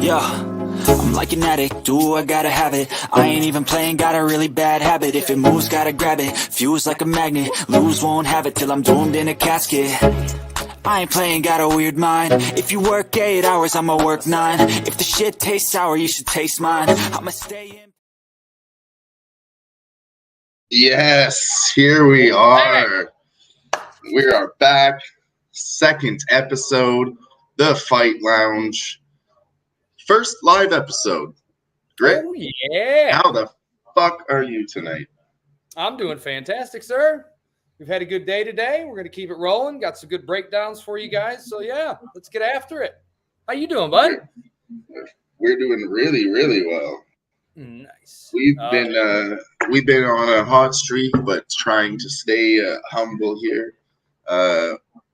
Yo, I'm like an addict, do I gotta have it. I ain't even playing, got a really bad habit. If it moves, gotta grab it, fuse like a magnet. Lose, won't have it till I'm doomed in a casket. I ain't playing, got a weird mind. If you work 8 hours, I'ma work 9. If the shit tastes sour, you should taste mine. I'ma stay in. Yes, here we are. We are back. Second episode, The Fight Lounge. First live episode. Great. Oh, yeah. How the fuck are you tonight? I'm doing fantastic, sir. We've had a good day today. We're going to keep it rolling. Got some good breakdowns for you guys. So, yeah, let's get after it. How you doing, bud? We're doing really, really well. Nice. We've been on a hot streak, but trying to stay humble here.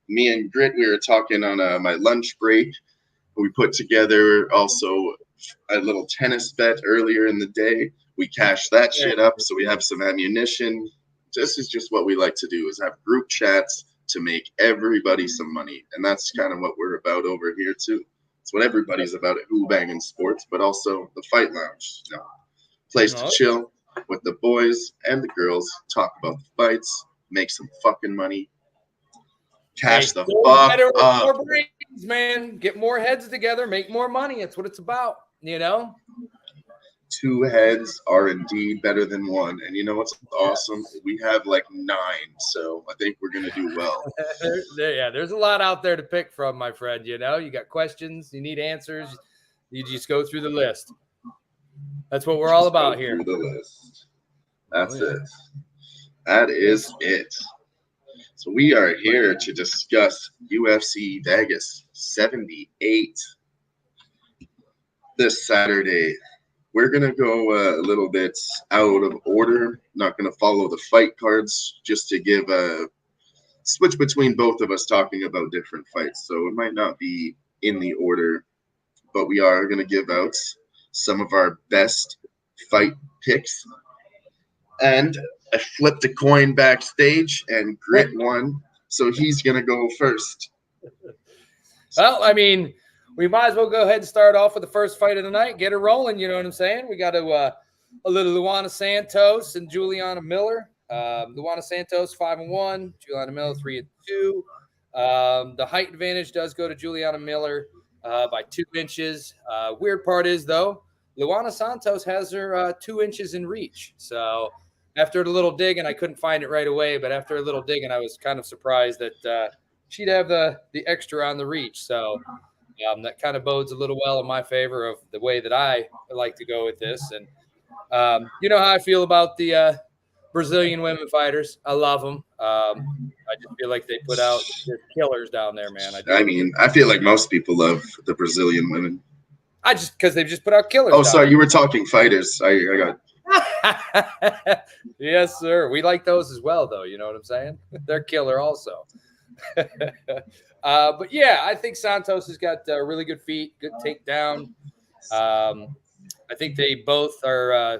Me and Grit, we were talking on my lunch break. We put together also a little tennis bet earlier in the day. We cashed that shit up, so we have some ammunition. This is just what we like to do, is have group chats to make everybody some money. And that's kind of what we're about over here, too. It's what everybody's about at Who-Bangin Sports, but also the Fight Lounge. You know, place to chill with the boys and the girls, talk about the fights, make some fucking money. Cash the fuck up. More brains, man. Get more heads together, make more money. That's what it's about, you know? 2 heads are indeed better than one. And you know what's awesome? We have like 9, so I think we're going to do well. There's a lot out there to pick from, my friend. You know, you got questions, you need answers. You just go through the list. That's what we're all about here. Through the list. That's it. That is it. So we are here to discuss UFC Vegas 78 this Saturday. We're going to go a little bit out of order. Not going to follow the fight cards, just to give a switch between both of us talking about different fights. So it might not be in the order, but we are going to give out some of our best fight picks. And I flipped a coin backstage, and Grit won, so he's going to go first. Well, I mean, we might as well go ahead and start off with the first fight of the night. Get it rolling, you know what I'm saying? We got a little Luana Santos and Juliana Miller. Luana Santos, 5-1. Juliana Miller, 3-2. The height advantage does go to Juliana Miller by 2 inches. Weird part is, though, Luana Santos has her 2 inches in reach. So after a little digging, I couldn't find it right away, but after a little digging, I was kind of surprised that she'd have the extra on the reach. So that kind of bodes a little well in my favor of the way that I like to go with this. And you know how I feel about the Brazilian women fighters. I love them. I just feel like they put out just killers down there, man. I feel like most people love the Brazilian women. Because they've just put out killers. Oh, sorry, you were talking fighters. I got. Yes, sir. We like those as well, though. You know what I'm saying? They're killer also. But yeah, I think Santos has got really good feet, good takedown. I think they both are.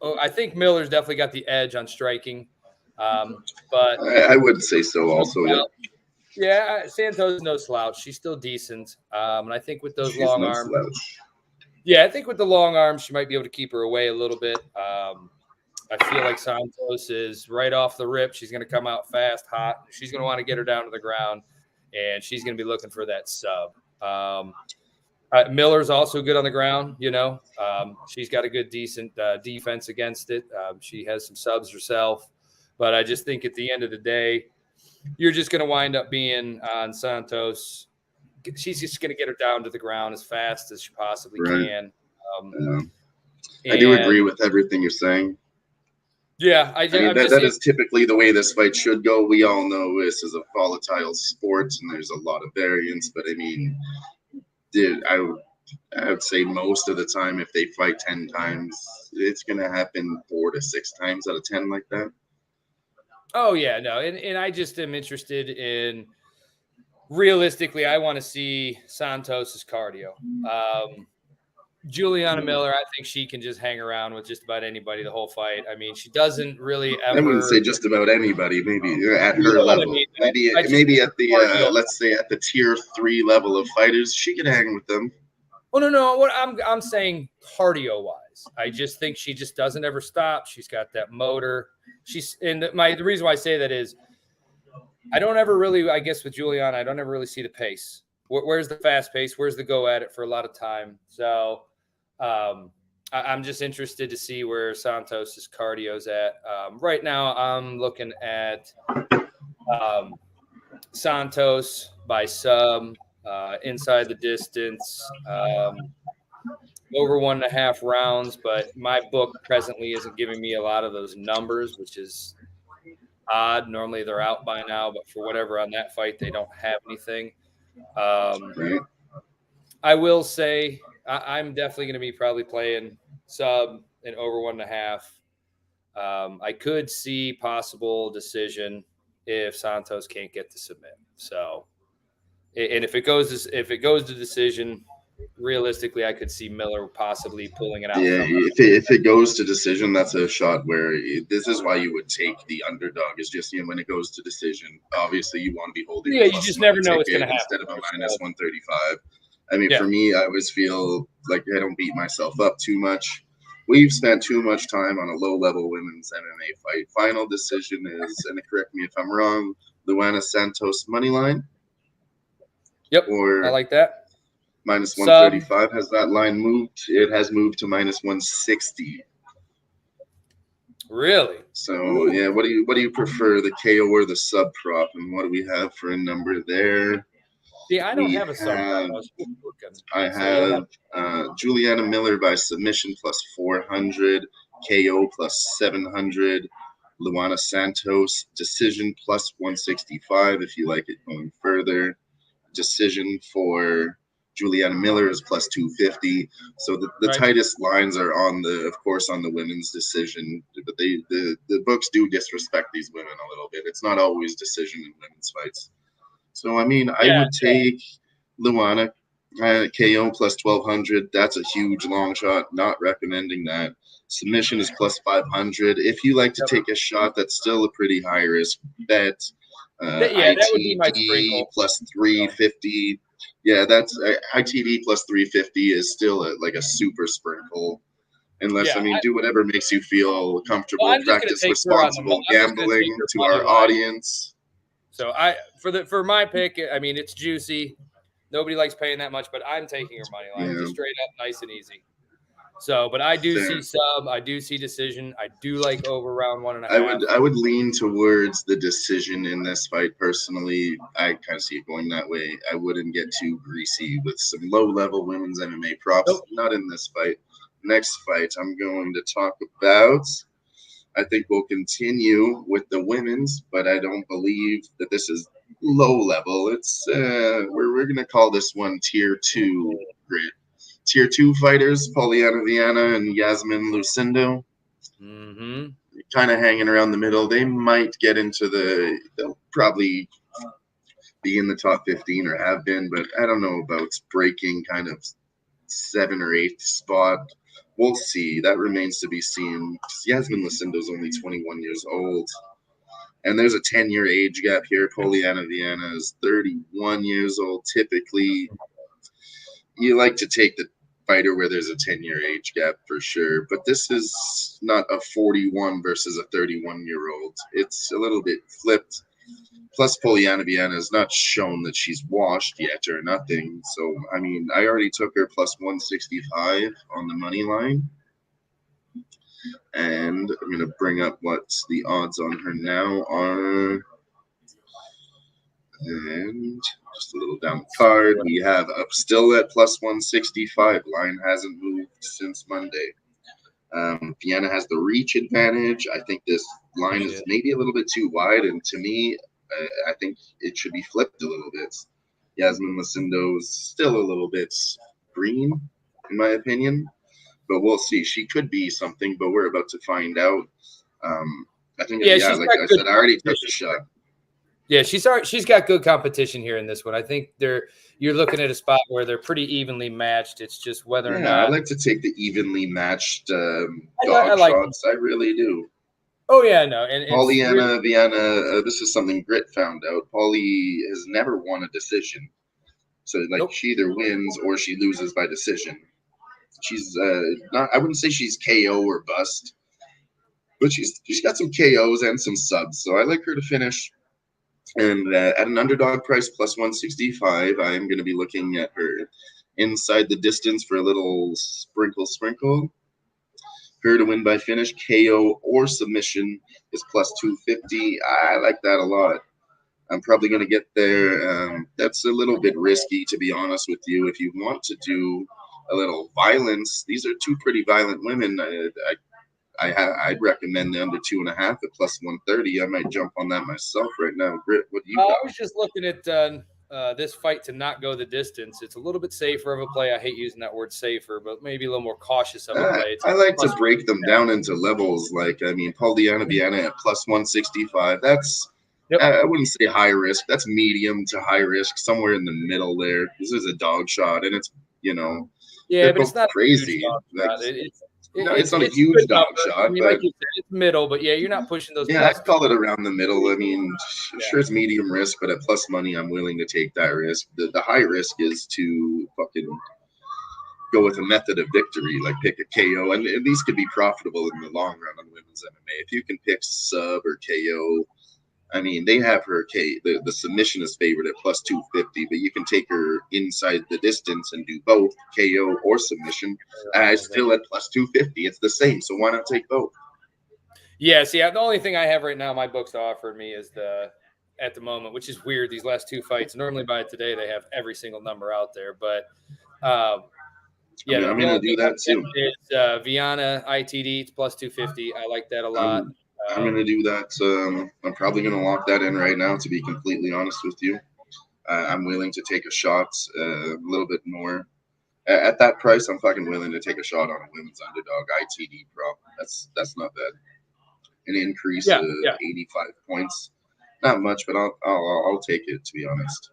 I think Miller's definitely got the edge on striking. But I would say so also. Yeah, Santos is no slouch. She's still decent. And I think with those long arms. Yeah, I think with the long arms, she might be able to keep her away a little bit. I feel like Santos is right off the rip. She's going to come out fast, hot. She's going to want to get her down to the ground, and she's going to be looking for that sub. Miller's also good on the ground, you know. She's got a good, decent defense against it. She has some subs herself. But I just think at the end of the day, you're just going to wind up being on Santos. She's just going to get her down to the ground as fast as she possibly can. I do agree with everything you're saying. Yeah, that is typically the way this fight should go. We all know this is a volatile sport, and there's a lot of variance. But I mean, dude, I would say most of the time, if they fight 10 times, it's going to happen 4 to 6 times out of 10 like that. Oh yeah, no, and I just am interested in. Realistically, I want to see Santos's cardio. Juliana Miller, I think she can just hang around with just about anybody the whole fight. I mean, she doesn't really I wouldn't say ever. just about anybody. Maybe at You her know what I level. mean? Maybe I just maybe think at the cardio. let's say at the tier 3 level of fighters, she could hang with them. Oh no! What I'm saying, cardio wise, I just think she just doesn't ever stop. She's got that motor. The reason why I say that is I don't ever really, I guess with Juliana, I don't ever really see the pace. Where's the fast pace? Where's the go at it for a lot of time? So I'm just interested to see where Santos's cardio's at. Right now, I'm looking at Santos by sub, inside the distance, over 1.5 rounds. But my book presently isn't giving me a lot of those numbers, which is odd. Normally they're out by now, but for whatever on that fight, they don't have anything. Right. I will say I'm definitely going to be probably playing sub and over 1.5. I could see possible decision if Santos can't get to submit. So, and if it goes to decision, realistically, I could see Miller possibly pulling it out. Yeah, if it goes to decision, that's a shot where this is why you would take the underdog. Is just when it goes to decision. Obviously, you want to be holding. Yeah, you just never know what's going to happen instead of a minus 135. I mean, for me, I always feel like I don't beat myself up too much. We've spent too much time on a low-level women's MMA fight. Final decision is, and correct me if I'm wrong, Luana Santos money line. Yep, or I like that. Minus 135. Has that line moved? It has moved to minus 160. Really? So yeah, what do you prefer, the KO or the sub prop, and what do we have for a number there? See, I don't have a sub prop. I have Juliana Miller by submission plus 400, KO plus 700, Luana Santos decision plus 165 if you like it going further. Decision for Juliana Miller is plus 250. So the tightest lines are on the women's decision, but the books do disrespect these women a little bit. It's not always decision in women's fights. So I mean, I would take Luana KO plus 1200. That's a huge long shot. Not recommending that. Submission is plus 500. If you like to take a shot, that's still a pretty high risk bet. That would be my sprinkle. Plus 350. Yeah, that's ITD plus 350 is still like a super sprinkle. Unless, do whatever makes you feel comfortable. Well, practice responsible gambling to our audience. So for my pick, I mean, it's juicy. Nobody likes paying that much, but I'm taking her money line. Just straight up, nice and easy. So, but I do see sub. I do see decision. I do like over round 1.5. I would lean towards the decision in this fight personally. I kind of see it going that way. I wouldn't get too greasy with some low-level women's MMA props. Nope. Not in this fight. Next fight, I'm going to talk about. I think we'll continue with the women's, but I don't believe that this is low level. It's we're gonna call this one tier 2 grid. Tier 2 fighters, Poliana Viana and Yasmin Lucindo. Mm-hmm. Kind of hanging around the middle. They might get into they'll probably be in the top 15 or have been, but I don't know about breaking kind of 7th or 8th spot. We'll see. That remains to be seen. Yasmin Lucindo's only 21 years old. And there's a 10-year age gap here. Poliana Viana is 31 years old. Typically, you like to take the fighter where there's a 10-year age gap for sure. But this is not a 41 versus a 31-year-old. It's a little bit flipped. Plus, Poliana Viana has not shown that she's washed yet or nothing. So, I mean, I already took her plus 165 on the money line. And I'm going to bring up what the odds on her now are. And just a little down the card, we have up still at plus 165. Line hasn't moved since Monday. Vienna has the reach advantage. I think this line is maybe a little bit too wide. And to me, I think it should be flipped a little bit. Yasmin Lucindo's still a little bit green, in my opinion. But we'll see. She could be something, but we're about to find out. I think, like I said, I already took a shot. Yeah, she's got good competition here in this one. I think you're looking at a spot where they're pretty evenly matched. It's just whether or Yeah, I not like to take the evenly matched I dog like. shots. I really do. Oh yeah, no, and it's really Pollyanna, Vienna, this is something Grit found out. Polly has never won a decision. So, like, nope. she either wins or she loses by decision. She's not, I wouldn't say she's KO or bust, but she's got some KOs and some subs. So I like her to finish. And at an underdog price plus 165, I am going to be looking at her inside the distance for a little sprinkle. Her to win by finish, KO or submission is plus 250. I like that a lot. I'm probably going to get there. That's a little bit risky, to be honest with you. If you want to do a little violence, these are two pretty violent women. I'd recommend the under 2.5 at plus 130. I might jump on that myself right now. Grit, what do you I got? was just looking at this fight to not go the distance. It's a little bit safer of a play. I hate using that word safer, but maybe a little more cautious of a play. I like to break them down into levels. Like, I mean, Pollyanna Vienna at plus 165. That's, Yep. I wouldn't say high risk. That's medium to high risk, somewhere in the middle there. This is a dog shot, and it's, Yeah, they're but it's both not crazy. a huge dog Like, shot. no, it's not a a huge good dog number. shot, I mean, but like you said, it's middle, but yeah, you're not pushing those. yeah, Plus I'd call it around the middle. I mean, Yeah. sure, it's medium risk, but at plus money, I'm willing to take that risk. The high risk is to fucking go with a method of victory, like pick a KO, and these could be profitable in the long run on women's MMA. If you can pick sub or KO, I mean, they have her the submission is favored at plus 250, but you can take her inside the distance and do both KO or submission. Still at plus 250. It's the same, so why not take both? Yeah, see, the only thing I have right now, my books to offer me is at the moment, which is weird. These last two fights, normally by today they have every single number out there, but yeah, I'm going to do that too. Is Vienna ITD, it's plus 250. I like that a lot. I'm going to do that. I'm probably going to lock that in right now, to be completely honest with you. I'm willing to take a shot a little bit more. At that price, I'm fucking willing to take a shot on a women's underdog ITD prop. That's not bad. An increase of 85 points. Not much, but I'll take it, to be honest.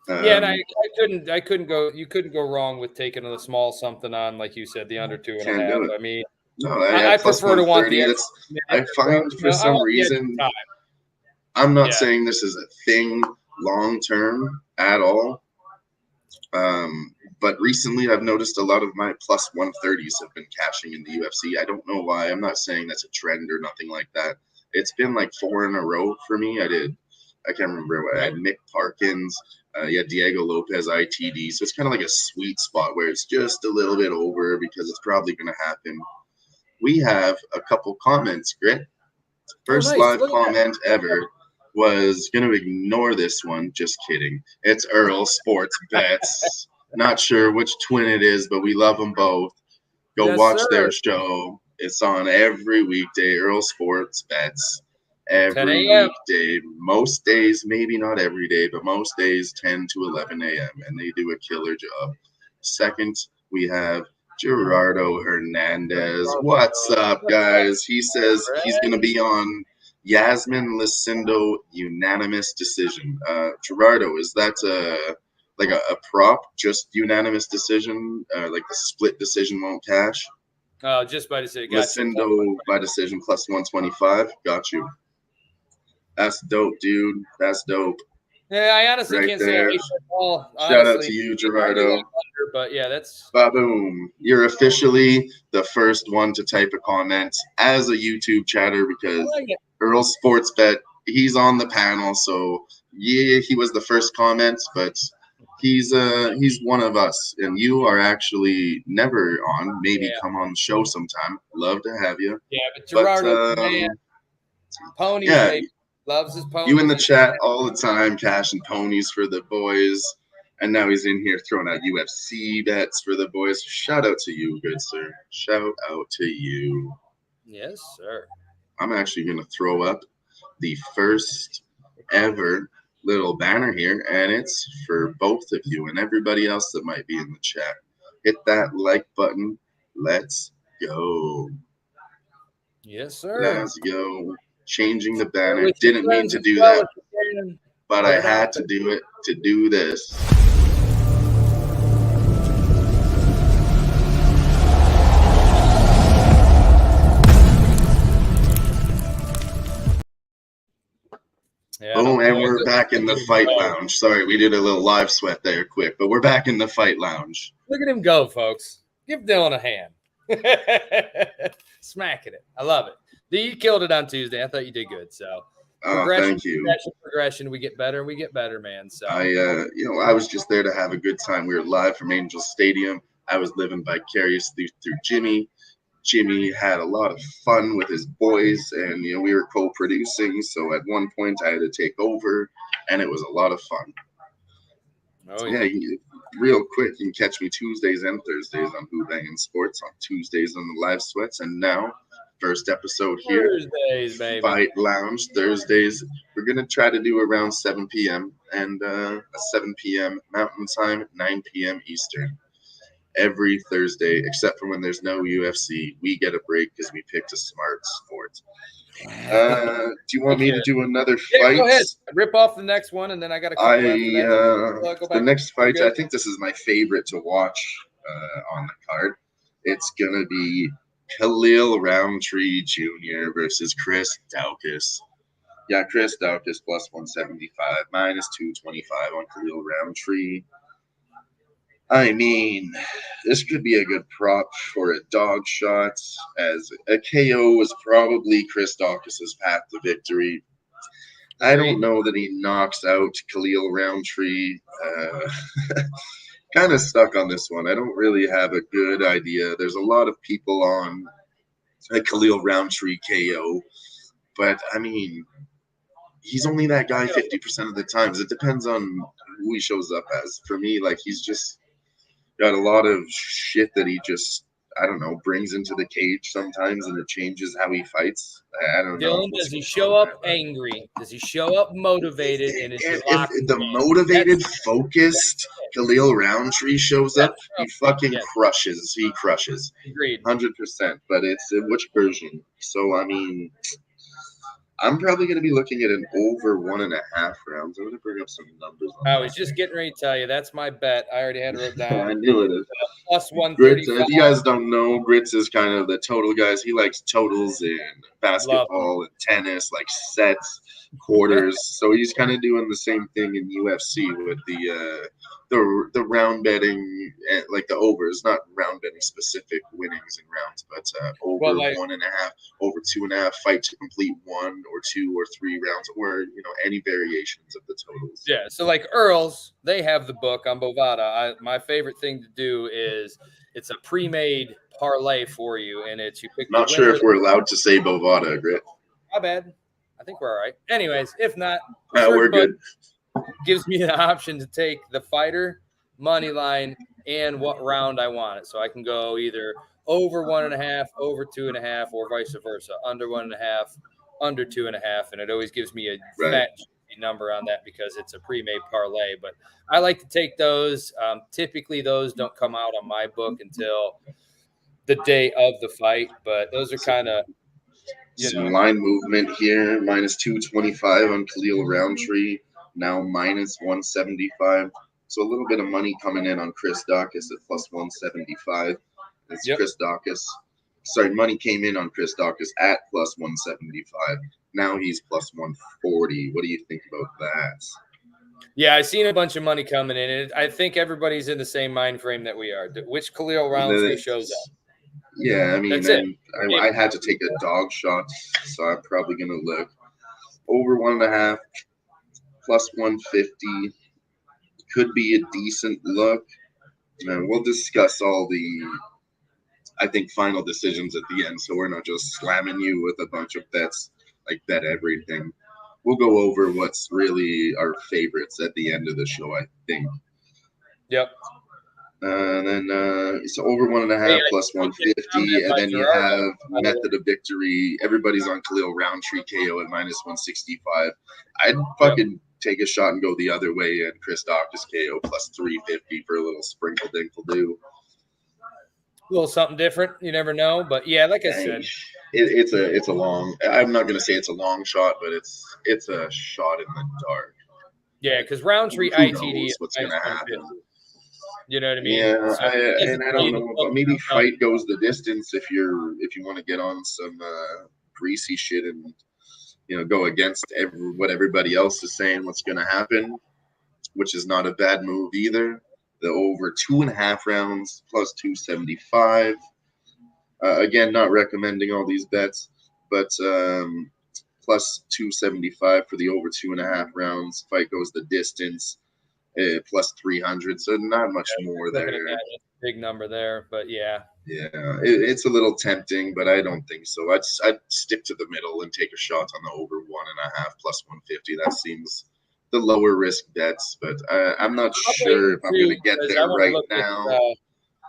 And I couldn't go. You couldn't go wrong with taking a small something on, like you said, the under 2.5. I mean, no, I prefer to want the. I find for some reason, I'm not saying this is a thing long term at all. But recently I've noticed a lot of my plus 130s have been cashing in the UFC. I don't know why. I'm not saying that's a trend or nothing like that. It's been like 4 in a row for me. I can't remember what I had. Mick Parkins, Diego Lopez ITD. So it's kind of like a sweet spot where it's just a little bit over because it's probably going to happen. We have a couple comments, Grit. First live comment ever. Was going to ignore this one. Just kidding. It's Earl Sports Bets. Not sure which twin it is, but we love them both. Go watch their show. It's on every weekday. Earl Sports Bets. Every weekday. Most days, maybe not every day, but most days 10 to 11 a.m. And they do a killer job. Second, we have Gerardo Hernandez. What's up, guys? He says he's going to be on Yasmin Lucindo unanimous decision. Gerardo, is that a prop? Just unanimous decision? Like the split decision won't cash? Just by decision. Lucindo by decision plus 125. Got you. That's dope, dude. That's dope. Yeah, I honestly can't say I hate that ball. Shout out to you, Gerardo. But yeah, that's ba-boom. You're officially the first one to type a comment as a YouTube chatter because Earl Sportsbet, he's on the panel, so yeah, he was the first comment, but he's one of us, and you are actually never on. Maybe come on the show sometime. Love to have you. Yeah, but Gerardo, ponies, baby. Loves his ponies. You in the chat all the time, cashing ponies for the boys. And now he's in here throwing out UFC bets for the boys. Shout out to you, good sir. Shout out to you. Yes, sir. I'm actually going to throw up the first ever little banner here, and it's for both of you and everybody else that might be in the chat. Hit that like button. Let's go. Yes, sir. Let's go. changing the Share banner. with your Didn't mean friends to as do well that, if you can. but Put I it out had to there. do it to do this. Yeah, Boom, and no, we're back in the fight lounge. Sorry, we did a little live sweat there quick, but we're back in the fight lounge. Look at him go, folks. Give Dylan a hand. Smacking it. I love it. You killed it on Tuesday. I thought you did good. So Thank you. progression. We get better and we get better, man. So I was just there to have a good time. We were live from Angel Stadium. I was living vicariously through Jimmy. Jimmy had a lot of fun with his boys, and we were co-producing. So at one point, I had to take over, and it was a lot of fun. Oh, yeah. Real quick, you can catch me Tuesdays and Thursdays on Who-Bangin Sports, on Tuesdays on the Live Sweats, and now first episode here, Thursdays, baby. Fight Lounge. Thursdays, we're gonna try to do around 7 p.m. and 7 p.m. Mountain Time, 9 p.m. Eastern. Every Thursday, except for when there's no UFC, we get a break because we picked a smart sport. Do you want me to do another fight? Go ahead. Rip off the next one, and then I got a couple after that. The next fight, I think this is my favorite to watch on the card. It's gonna be Khalil Roundtree Jr. versus Chris Daukaus. Yeah, Chris Daukaus plus 175, minus 225 on Khalil Roundtree. I mean, this could be a good prop for a dog shot, as a KO was probably Chris Daukaus' path to victory. I don't know that he knocks out Khalil Roundtree. Kind of stuck on this one. I don't really have a good idea. There's a lot of people on a Khalil Roundtree KO, but I mean, he's only that guy 50% of the times. It depends on who he shows up as. For me, like, he's just got a lot of shit that he just, I don't know, brings into the cage sometimes, and it changes how he fights. I don't know. Dylan, does he show up angry? Does he show up motivated? And if the motivated, focused Khalil Roundtree shows up, he fucking crushes. He crushes. Agreed. 100%. But it's which version? So, I mean, I'm probably going to be looking at an over 1.5 rounds. I'm going to bring up some numbers. I was just getting ready to tell you. That's my bet. I already had it wrote down. I knew it. Plus 135. If you guys don't know, Grits is kind of the total guys. He likes totals in basketball and tennis, like sets, quarters. So he's kind of doing the same thing in UFC with the round betting, like the overs, not round betting specific winnings in rounds, but over 1.5, over 2.5, fight to complete 1 or 2 or 3 rounds, or any variations of the totals. Yeah, so like Earl's, they have the book on Bovada. My favorite thing to do is it's a pre-made parlay for you, and it's you pick. Not sure if we're allowed to say Bovada, Grit. My bad. I think we're all right. Anyways, if not, we're good. Gives me the option to take the fighter, money line, and what round I want it. So I can go either over 1.5, over 2.5, or vice versa, under 1.5, under 2.5, and it always gives me a fat number on that because it's a pre-made parlay. But I like to take those. Typically, those don't come out on my book until the day of the fight, but those are kind of some line movement here. Minus 225 on Khalil Roundtree. Now minus 175. So a little bit of money coming in on Chris Daukaus at plus 175. It's Chris Daukaus. Sorry, money came in on Chris Daukaus at plus 175. Now he's plus 140. What do you think about that? Yeah, I've seen a bunch of money coming in. I think everybody's in the same mind frame that we are. Which Khalil Roundtree shows up? Yeah, I mean, I had to take a dog shot, so I'm probably going to look over 1.5. Plus 150 could be a decent look. We'll discuss all the, I think, final decisions at the end, so we're not just slamming you with a bunch of bets, like bet everything. We'll go over what's really our favorites at the end of the show, I think. Yep. And then it's over 1.5 plus 150, and then you have method of victory. Everybody's on Khalil Roundtree KO at minus 165. I'd fucking take a shot and go the other way, and Chris Daukaus KO plus 350 for a little sprinkle dinkle do. A little something different. You never know, but yeah, like I said, it's a long. I'm not gonna say it's a long shot, but it's a shot in the dark. Yeah, because Roundtree Who ITD knows is what's minus gonna 150. happen? You know what I mean? Yeah, So it doesn't I tell don't you to know, go but maybe down. fight goes the distance if you want to get on some greasy shit and go against what everybody else is saying what's going to happen, which is not a bad move either. The over 2.5 rounds plus 275. Again, not recommending all these bets, but plus 275 for the over 2.5 rounds. Fight goes the distance. Plus 300, so not much more Looking at there. that, big number there, but yeah. Yeah, it's a little tempting, but I don't think so. I'd stick to the middle and take a shot on the over 1.5 plus 150. That seems the lower risk bets, but I'm not I'm waiting waiting if I'm going too to get because I there want to right look at. now.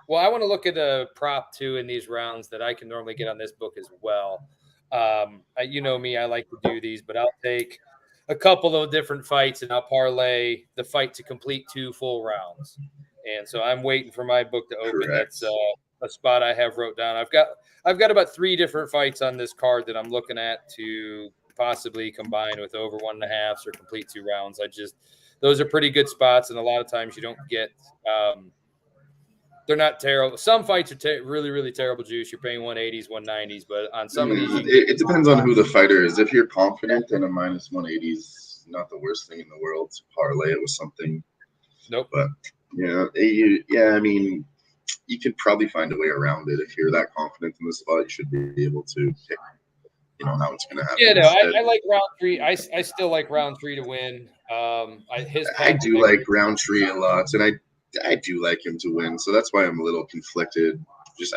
Well, I want to look at a prop too in these rounds that I can normally get on this book as well. You know me, I like to do these, but I'll take a couple of different fights and I'll parlay the fight to complete 2 full rounds. And so I'm waiting for my book to open. Correct. That's a spot I have wrote down. I've got about 3 different fights on this card that I'm looking at to possibly combine with over 1.5s or complete 2 rounds. Those are pretty good spots, and a lot of times you don't get. They're not terrible. Some fights are really, really terrible juice. You're paying 180s, 190s, but on some of these, you can get It depends on who the fighter is. If you're confident, then a minus 180 is not the worst thing in the world to parlay it with something. Nope. But I mean, you could probably find a way around it. If you're that confident in the spot, you should be able to pick, how it's going to happen. Yeah, no, I like Roundtree. I still like Roundtree to win. I do like Roundtree a lot, and I do like him to win. So that's why I'm a little conflicted.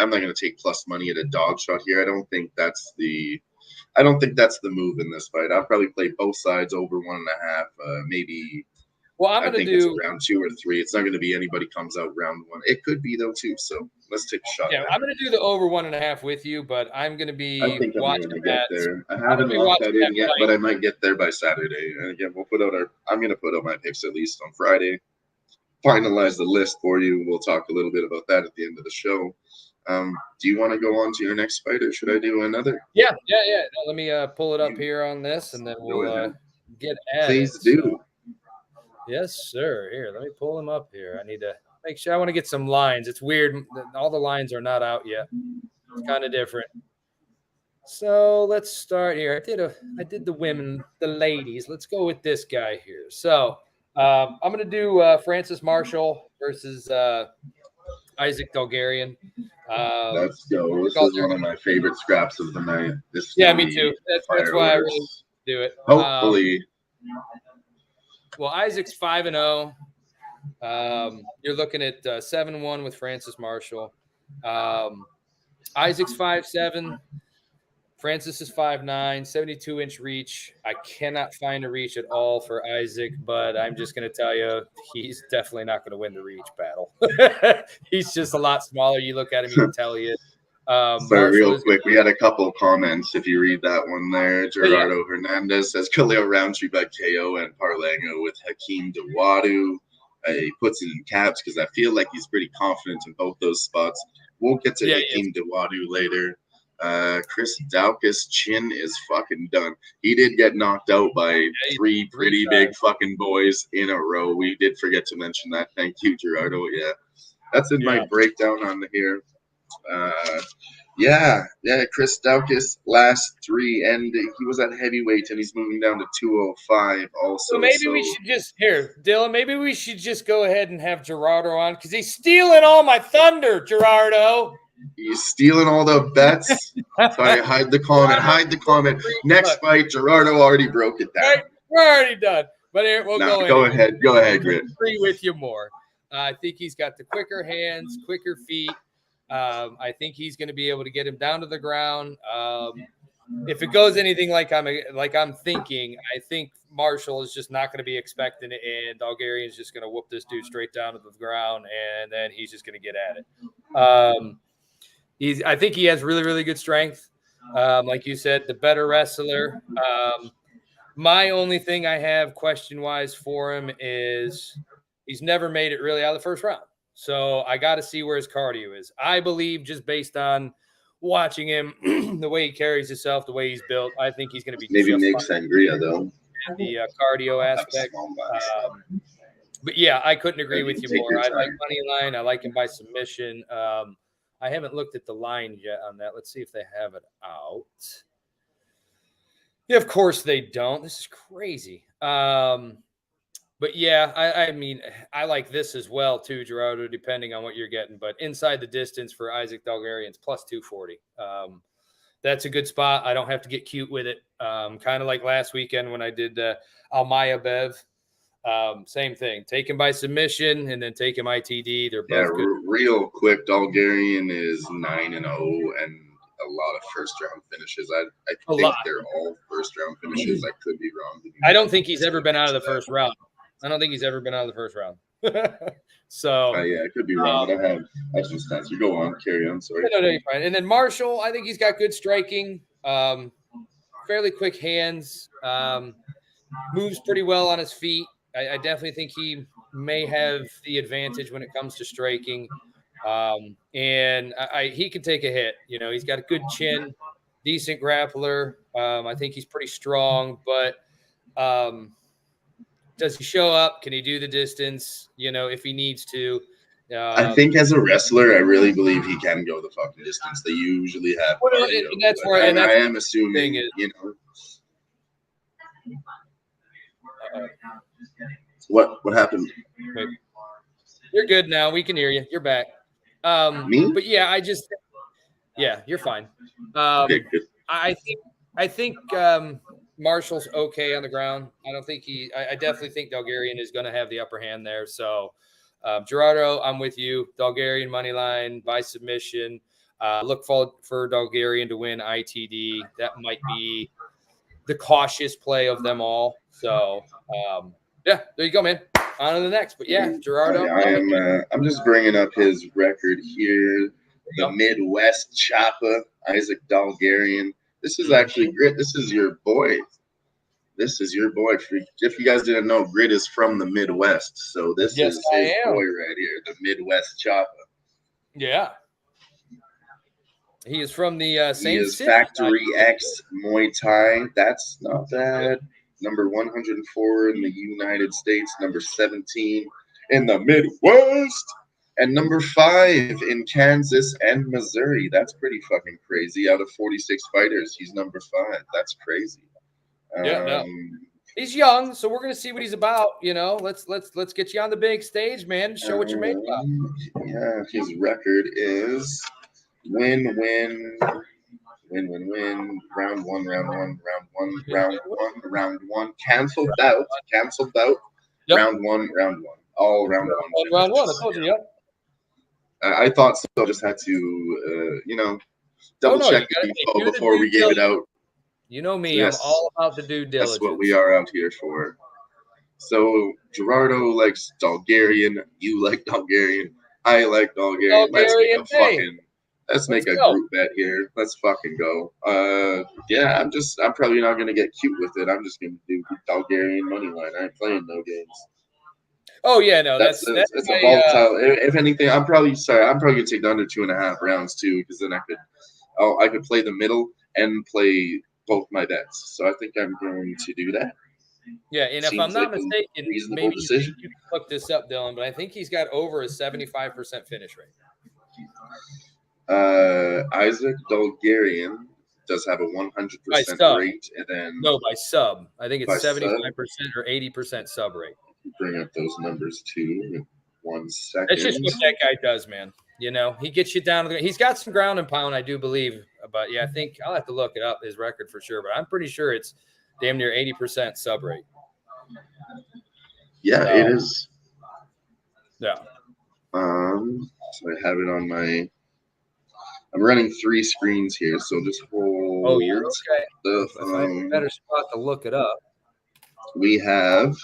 I'm not going to take plus money at a dog shot here. I don't think that's the move in this fight. I'll probably play both sides over 1.5, maybe. Well, I think it's round 2 or 3. It's not going to be anybody comes out round 1. It could be though too. So let's take a shot. Yeah, I'm going to do the over 1.5 with you, but I'm going to be I think I'm watching going to get there. I I'm haven't gonna be locked that watching in yet, fight. but I might get there by Saturday. And again, I'm going to put out my picks at least on Friday. Finalize the list for you. We'll talk a little bit about that at the end of the show. Do you want to go on to your next fight, or should I do another? Yeah. No, let me pull it up here on this, and then we'll get at Please it. do. So. Yes, sir. Here, let me pull them up here. I need to make sure. I want to get some lines. It's weird. All the lines are not out yet. It's kind of different. So let's start here. I did the women, the ladies. Let's go with this guy here. So I'm going to do Francis Marshall versus Isaac Dalgarian. Let's go. This is one of my favorite scraps of the night. Me too. That's why I really do it. Hopefully. Well, Isaac's 5-0. You're looking at 7-1 with Francis Marshall. Isaac's 5'7". Francis is 5'9", 72-inch reach. I cannot find a reach at all for Isaac, but I'm just going to tell you, he's definitely not going to win the reach battle. He's just a lot smaller. You look at him, you can tell he is. Sorry, real quick, we had a couple of comments. If you read that one there, Gerardo Hernandez says Khalil Roundtree by KO and Parlango with Hakeem Dawadu. He puts it in caps because I feel like he's pretty confident in both those spots. We'll get to Hakeem Dawadu later. Chris Daukaus' chin is fucking done. He did get knocked out by 3 pretty big fucking boys in a row. We did forget to mention that. Thank you, Gerardo. Yeah, that's in my breakdown on here. Chris Daukaus last 3, and he was at heavyweight, and he's moving down to 205 also. So maybe we should just Dylan. Maybe we should just go ahead and have Gerardo on because he's stealing all my thunder, Gerardo. He's stealing all the bets. Sorry, hide the comment. Hide the comment. Next fight, Gerardo already broke it down. Right, we're already done. But here, we'll go ahead. Go ahead, Grit. Agree with you more. I think he's got the quicker hands, quicker feet. I think he's going to be able to get him down to the ground. If it goes anything like I'm thinking, I think Marshall is just not going to be expecting it, and Dalgarian's just going to whoop this dude straight down to the ground, and then he's just going to get at it. I think he has really, really good strength. Like you said, the better wrestler. My only thing I have question-wise for him is he's never made it really out of the first round. So I got to see where his cardio is. I believe just based on watching him, the way he carries himself, the way he's built, I think he's going to be Maybe just make fine sangria though. in the cardio I'll have a aspect. small glass. But yeah, I couldn't agree You with can you take more. your I like time. money line. I like him by submission. I haven't looked at the line yet on that. Let's see if they have it out. Yeah, of course they don't. This is crazy. But yeah, I mean, I like this as well too, Gerardo, depending on what you're getting. But inside the distance for Isaac Dalgarian's plus 240. That's a good spot. I don't have to get cute with it. Kind of like last weekend when I did Almaya Bev. Same thing. Take him by submission and then take him ITD. They're both good. Real quick, Dalgarian is 9-0 and a lot of first round finishes. I think they're all first round finishes. I could be wrong. I don't think he's ever been out of the first round. I don't think he's ever been out of the first round. So yeah, I could be wrong, but I have some stats. You go on, carry on. Sorry. No, you're fine. And then Marshall, I think he's got good striking, fairly quick hands, moves pretty well on his feet. I definitely think he may have the advantage when it comes to striking. And he can take a hit. You know, he's got a good chin, decent grappler. I think he's pretty strong, but does he show up? Can he do the distance? You know, if he needs to. I think as a wrestler, I really believe he can go the fucking distance. They usually have. Well, and that's where, and that's I am assuming, is, you know. What happened? Wait. You're good now. We can hear you. You're back. Me? But yeah, yeah, you're fine. Okay, good. I think Marshall's okay on the ground. I definitely think Dalgarian is going to have the upper hand there. So, Gerardo, I'm with you. Dalgarian money line by submission. Look for Dalgarian to win ITD. That might be the cautious play of them all. So, yeah, there you go, man. On to the next. But yeah, Gerardo. I'm just bringing up his record here. The Midwest Choppa, Isaac Dalgarian. This is actually Grit. This is your boy. If you guys didn't know, Grit is from the Midwest. So this is his boy right here, the Midwest Choppa. Yeah. He is from the same city. Factory X Muay Thai. That's not bad. Number 104 in the United States. Number 17 in the Midwest. And number 5 in Kansas and Missouri. That's pretty fucking crazy. Out of 46 fighters, he's number 5. That's crazy. He's young, so we're gonna see what he's about. You know, let's get you on the big stage, man. And show what you're made of. Yeah, his record is win. Round one. Canceled out. Yep. Round one. All round one. Round one. I told you. Yep. I thought so. Just had to, double check the info before we gave it out. You know me. Yes. I'm all about the due diligence. That's what we are out here for. So Gerardo likes Dalgarian. You like Dalgarian. I like Dalgarian. Let's make a group bet here. Let's fucking go. Yeah, I'm probably not gonna get cute with it. I'm just gonna do Dalgarian money line. I ain't playing no games. Oh yeah, no, that's a volatile. If anything, I'm probably gonna take the under 2.5 rounds too, because then I could play the middle and play both my bets. So I think I'm going to do that. Yeah, and if I'm not mistaken, maybe decision. you can look this up, Dylan, but I think he's got over a 75% finish rate. Isaac Dalgarian does have a 100% rate, and then by sub. I think it's 75% or 80% sub rate. Bring up those numbers too in 1 second. That's just what that guy does, man. You know, he gets you down to the. He's got some ground and pound, I do believe, but yeah, I think I'll have to look it up, his record for sure. But I'm pretty sure it's damn near 80% sub rate. Yeah, it is. Yeah. So I have it on my. I'm running 3 screens here, so just hold. Oh, you're okay. The phone. I find a better spot to look it up. We have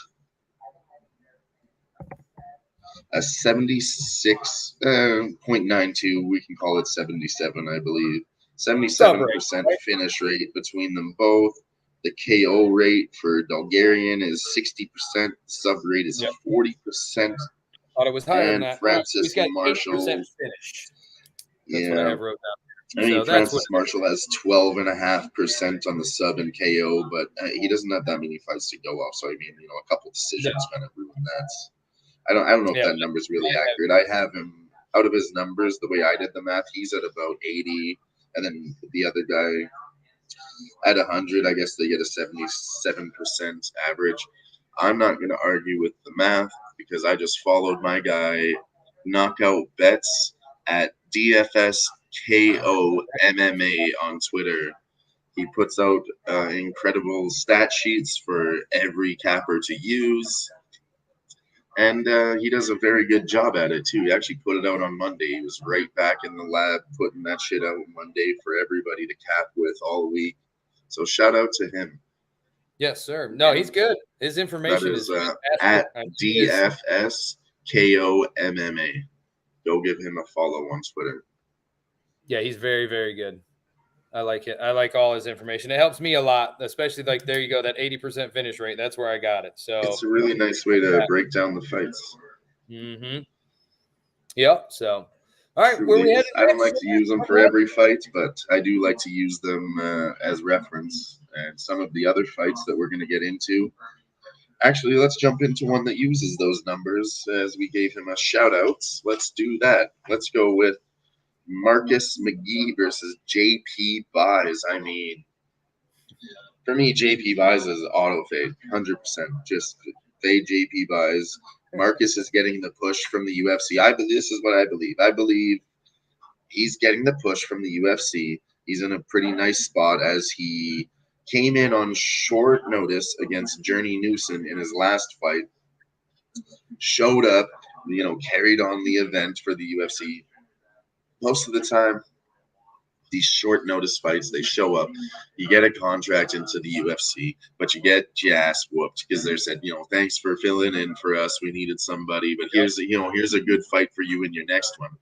a 76.92. We can call it 77, I believe. 77% finish rate between them both. The KO rate for Dalgarian is 60%. Sub rate is 40%. Thought it was higher than that. Francis He's got Marshall 8% finish. That's what I have wrote I mean, So that's what. Francis Marshall has 12.5% on the sub and KO, but he doesn't have that many fights to go off. So I mean, a couple decisions kind of ruin that. I don't know if Yeah, that number's really accurate. I have him out of his numbers. The way I did the math, he's at about 80, and then the other guy at 100. I guess they get a 77% average. I'm not going to argue with the math because I just followed my guy Knockout Bets at DFSKO MMA on Twitter. He puts out incredible stat sheets for every capper to use. And he does a very good job at it, too. He actually put it out on Monday. He was right back in the lab putting that shit out Monday for everybody to cap with all week. So shout out to him. Yes, sir. No, he's good. His information That is fantastic. at DFSKOMMA. Go give him a follow on Twitter. Yeah, he's very, very good. I like it. I like all his information. It helps me a lot, especially like there you go, that 80% finish rate. That's where I got it. So it's a really nice way to break down the fights. Mm-hmm. Yep. So, all right, where we headed? I don't like to use them for every fight, but I do like to use them as reference. And some of the other fights that we're going to get into. Actually, let's jump into one that uses those numbers as we gave him a shout out. Let's do that. Let's go with Marcus McGee versus JP Buys. I mean, for me, JP Buys is auto fade, 100%. Just fade JP Buys. Marcus is getting the push from the UFC. This is what I believe. I believe he's getting the push from the UFC. He's in a pretty nice spot as he came in on short notice against Journey Newson in his last fight. Showed up, carried on the event for the UFC. Most of the time, these short notice fights, they show up. You get a contract into the UFC, but you get your ass whooped because they said, thanks for filling in for us. We needed somebody, but here's a good fight for you in your next one.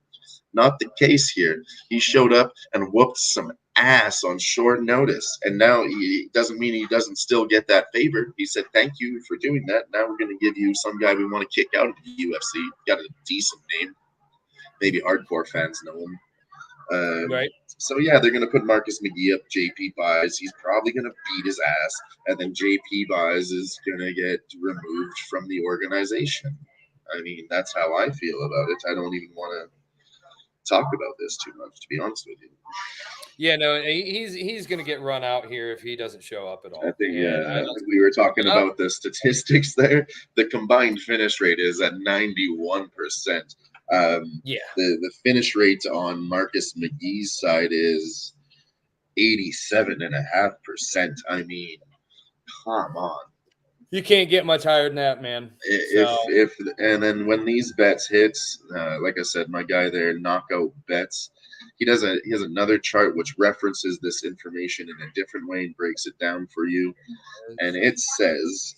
Not the case here. He showed up and whooped some ass on short notice, and now he doesn't mean he doesn't still get that favor. He said, "Thank you for doing that. Now we're going to give you some guy we want to kick out of the UFC. Got a decent name. Maybe hardcore fans know him." Right. So yeah, they're going to put Marcus McGee up. JP Buys. He's probably going to beat his ass, and then JP Buys is going to get removed from the organization. I mean, that's how I feel about it. I don't even want to talk about this too much, to be honest with you. Yeah, no, he's going to get run out here if he doesn't show up at all. I think we were talking about the statistics there. The combined finish rate is at 91%. The finish rate on Marcus McGee's side is 87.5%. I mean, come on. You can't get much higher than that, man. And then when these bets hits, like I said, my guy there, Knockout Bets, he has another chart which references this information in a different way and breaks it down for you. And it says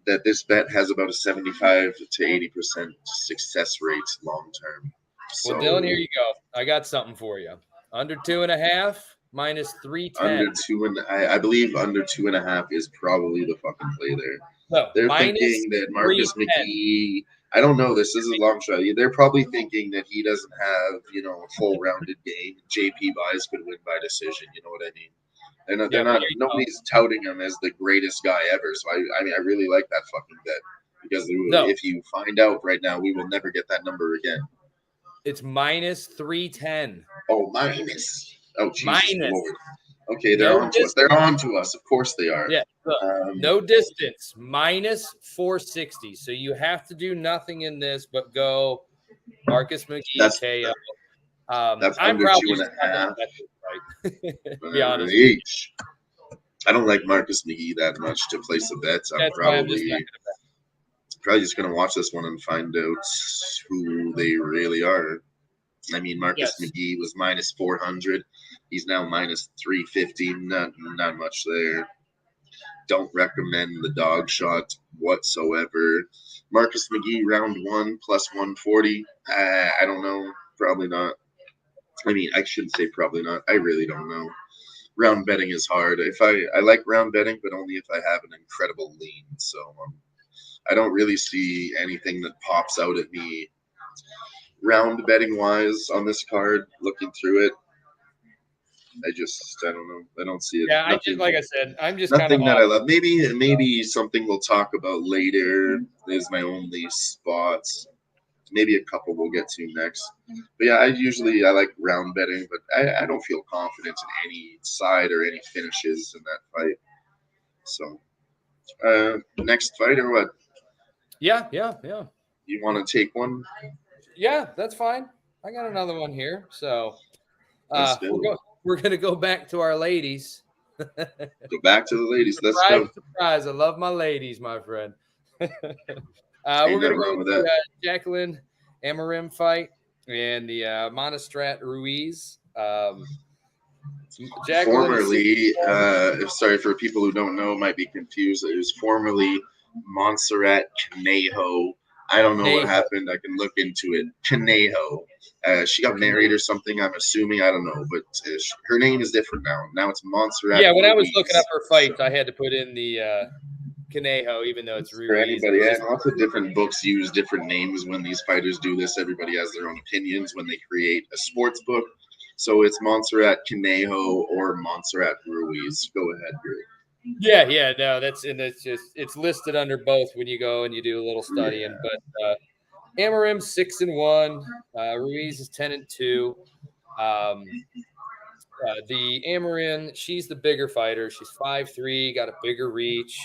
that this bet has about a 75 to 80% success rate long term. So, well, Dylan, here you go. I got something for you. Under 2.5 minus 310. I believe under 2.5 is probably the fucking play there. No, they're thinking that Marcus McGee. I don't know. This is a long shot. They're probably thinking that he doesn't have a full rounded game. JP Buys could win by decision. You know what I mean? They're not. Nobody's touting him as the greatest guy ever. So I really like that fucking bet because if you find out right now, we will never get that number again. It's minus 310. Oh, minus. Oh, Jesus minus. Lord. Okay, they're on to us. They're on to us. Of course they are. Yeah. Look, no distance. Minus 460. So you have to do nothing in this but go Marcus McGee. That's under 2.5. Right. Be honest. I don't like Marcus McGee that much to place a bet. I'm probably just going to watch this one and find out who they really are. I mean, Marcus McGee was minus 400. He's now minus 350. Not much there. Don't recommend the dog shot whatsoever. Marcus McGee, round 1 plus 140. I don't know. Probably not. I mean, I shouldn't say probably not. I really don't know. Round betting is hard. I like round betting, but only if I have an incredible lean. So I don't really see anything that pops out at me round betting wise on this card, looking through it, I don't know. I don't see it. Yeah, Nothing, like I said, I'm just kind of nothing that I love. Maybe something we'll talk about later is my only spots. Maybe a couple we'll get to next. But yeah, I like round betting, but I don't feel confident in any side or any finishes in that fight. So, next fight or what? Yeah. You want to take one? Yeah, that's fine. I got another one here. So we're going to go back to our ladies. Go back to the ladies. Let's Surprise, go. surprise. I love my ladies, my friend. We're Ain't going to nothing wrong go with to that. the Jacqueline Amarim fight and the Monastrat Ruiz. Jacqueline Formerly, sorry for people who don't know, might be confused. It was formerly Montserrat Canejo. I don't know what happened. I can look into it. Canejo. She got married or something. I'm assuming. I don't know, but her name is different now. Now it's Montserrat. Yeah, when Ruiz. I was looking up her fights, I had to put in the Canejo, even though it's Ruiz. For anybody, lots of different books use different names when these fighters do this. Everybody has their own opinions when they create a sports book. So it's Montserrat Canejo or Montserrat Ruiz. Go ahead, Gary. Yeah, no, it's listed under both when you go and you do a little studying. Yeah. But Amarim's 6-1, Ruiz is 10-2. The Amarin, she's the bigger fighter. She's 5'3", got a bigger reach.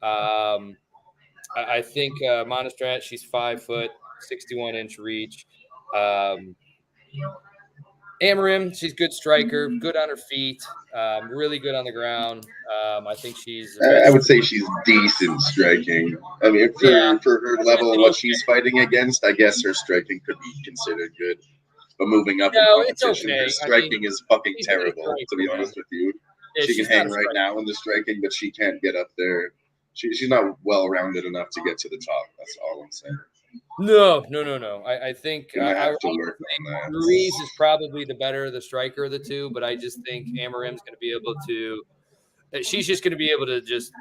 I think Monastrat, she's 5 foot, 61-inch reach. Amarim, she's good striker, good on her feet, really good on the ground. I think she's. I would say she's decent striking. I mean, for her level, what she's fighting against, I guess her striking could be considered good. But moving up in competition, her striking is fucking terrible. To be honest with you, she can hang right now in the striking, but she can't get up there. She's not well rounded enough to get to the top. That's all I'm saying. No. I think Ruiz is probably the better, the striker of the two, but I just think Amarim's going to be able to. She's just going to be able to just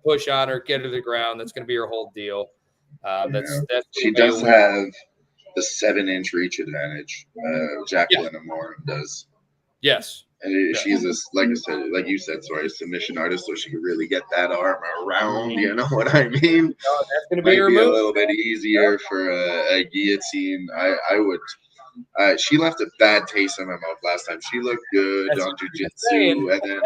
push on her, get her to the ground. That's going to be her whole deal. She does have the 7-inch reach advantage. Jacqueline Amarim does. Yes. And she's like you said, a submission artist, so she can really get that arm around. You know what I mean? No, that's going to be a little bit easier for a guillotine. I would. She left a bad taste in my mouth last time. She looked good on jiu-jitsu, and then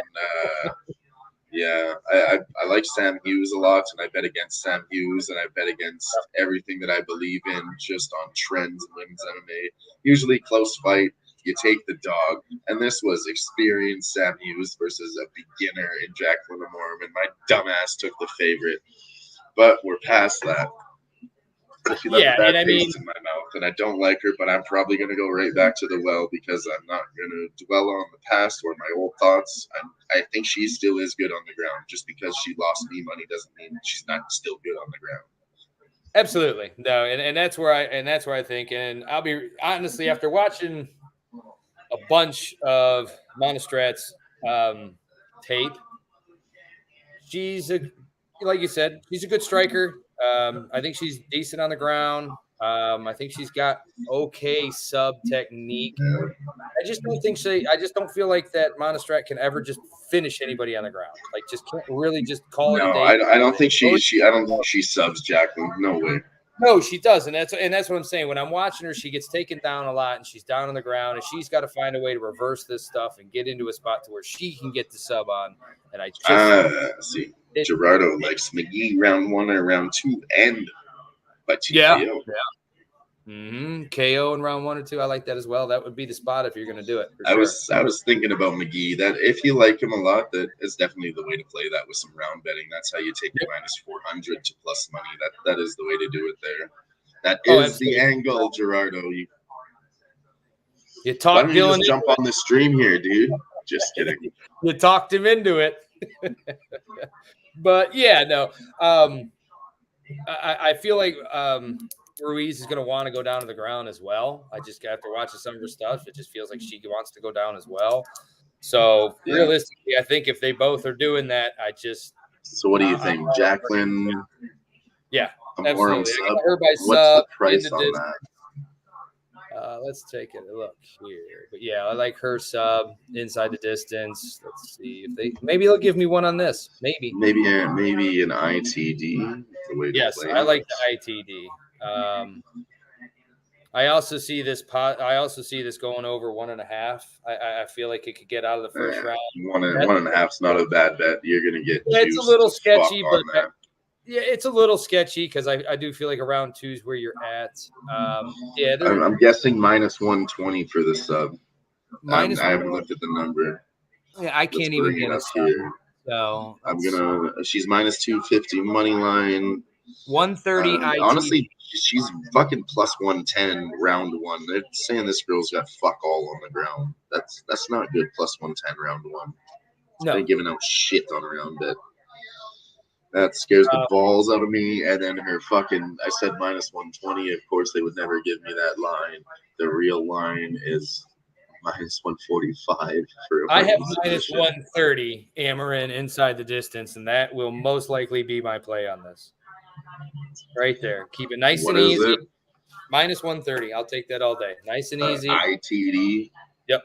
I like Sam Hughes a lot, and I bet against Sam Hughes, and I bet against everything that I believe in, just on trends in women's MMA. Usually close fight. You take the dog, and this was experienced Sam Hughes versus a beginner in Jacqueline Amarim, and my dumbass took the favorite. But we're past that. She left a bad taste in my mouth, and I don't like her, but I'm probably going to go right back to the well because I'm not going to dwell on the past or my old thoughts. I think she still is good on the ground. Just because she lost me money doesn't mean she's not still good on the ground. Absolutely. No, and that's where I think, and I'll be honestly, after watching a bunch of Monastrat's tape, she's like you said, she's a good striker. I think she's decent on the ground. I think she's got okay sub technique. I just don't feel like that Monastrat can ever just finish anybody on the ground. Like, just can't really just call it a day. I don't think she subs Jacqueline. No way. No, she does, and that's what I'm saying. When I'm watching her, she gets taken down a lot, and she's down on the ground, and she's got to find a way to reverse this stuff and get into a spot to where she can get the sub on. And I just see. Gerardo likes McGee round 1 or round 2 and by TKO. KO in round 1 or 2. I like that as well. That would be the spot if you're going to do it. I was thinking about McGee. That if you like him a lot, that is definitely the way to play that with some round betting. That's how you take the -400 to plus money. That is the way to do it there. That is the angle, Gerardo. You talked Dylan. Just jump on the stream here, dude. Just kidding. You talked him into it. But yeah, no. I feel like Ruiz is going to want to go down to the ground as well. I just after watching some of her stuff, it just feels like she wants to go down as well. So realistically, I think if they both are doing that, So what do you think, Jacqueline? Yeah, absolutely. Her by What's the price on that? Let's take a look here. But yeah, I like her sub inside the distance. Let's see if maybe they'll give me one on this. Maybe. Maybe an ITD, the way to Yes, play I it. like the ITD. I also see this going over 1.5. I feel like it could get out of the first round. One and a half's not a bad bet. You're gonna get It's a juiced little to sketchy, fuck but on that. yeah, it's a little sketchy because I do feel like around 2 is where you're at. Yeah, I'm guessing minus 120 for the sub. minus. I haven't looked at the number. Yeah, I Let's can't even bring it get a up sub. here. So She's minus 250 money line. 130 IT. Honestly, she's fucking plus 110 round one. They're saying this girl's got fuck all on the ground. That's not good. Plus 110 round one. No. They're giving out shit on round bet. That scares the balls out of me. And then her fucking, I said minus 120. Of course, they would never give me that line. The real line is minus 145 for a I have minus 130 Amarin inside the distance, and that will most likely be my play on this. Right there. Keep it nice and easy. It? Minus 130. I'll take that all day. Nice and easy. ITD. Yep.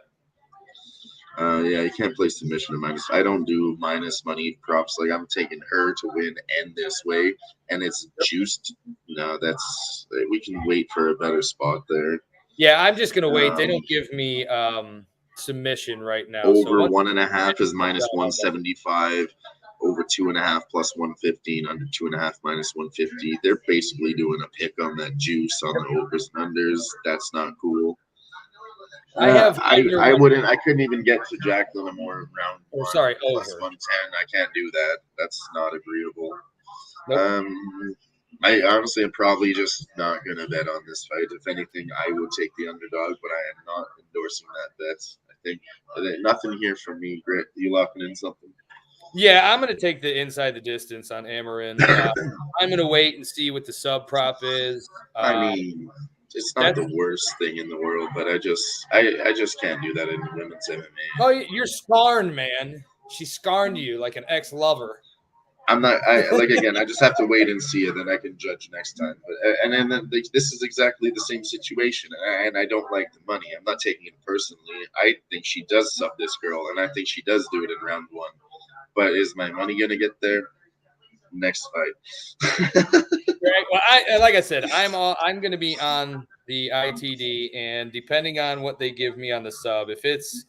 Yeah, you can't play submission to minus. I don't do minus money props. Like I'm taking her to win and this way, and it's juiced. No, we can wait for a better spot there. Yeah, I'm just gonna wait. They don't give me submission right now. Over 1.5 is minus 175. Over 2.5 plus 115. Under 2.5 minus 150. They're basically doing a pick on that juice on the overs and unders. That's not cool. I wouldn't. I couldn't even get to Jacqueline Amore round one. Sorry, plus over 110. I can't do that. That's not agreeable. Nope. I honestly am probably just not gonna bet on this fight. If anything, I would take the underdog, but I am not endorsing that bet. I think nothing here from me. Grit, you locking in something? Yeah, I'm gonna take the inside the distance on Amarin. I'm gonna wait and see what the sub prop is. I mean, it's not the worst thing in the world, but I just can't do that in women's MMA. Oh, you're scarred, man. She's scarring you like an ex-lover. I'm not. Again. I just have to wait and see it, then I can judge next time. But and then this is exactly the same situation, and I don't like the money. I'm not taking it personally. I think she does sub this girl, and I think she does do it in round one. But is my money gonna get there? Next fight. Right. Well, like I said, I'm going to be on the ITD, and depending on what they give me on the sub, if it's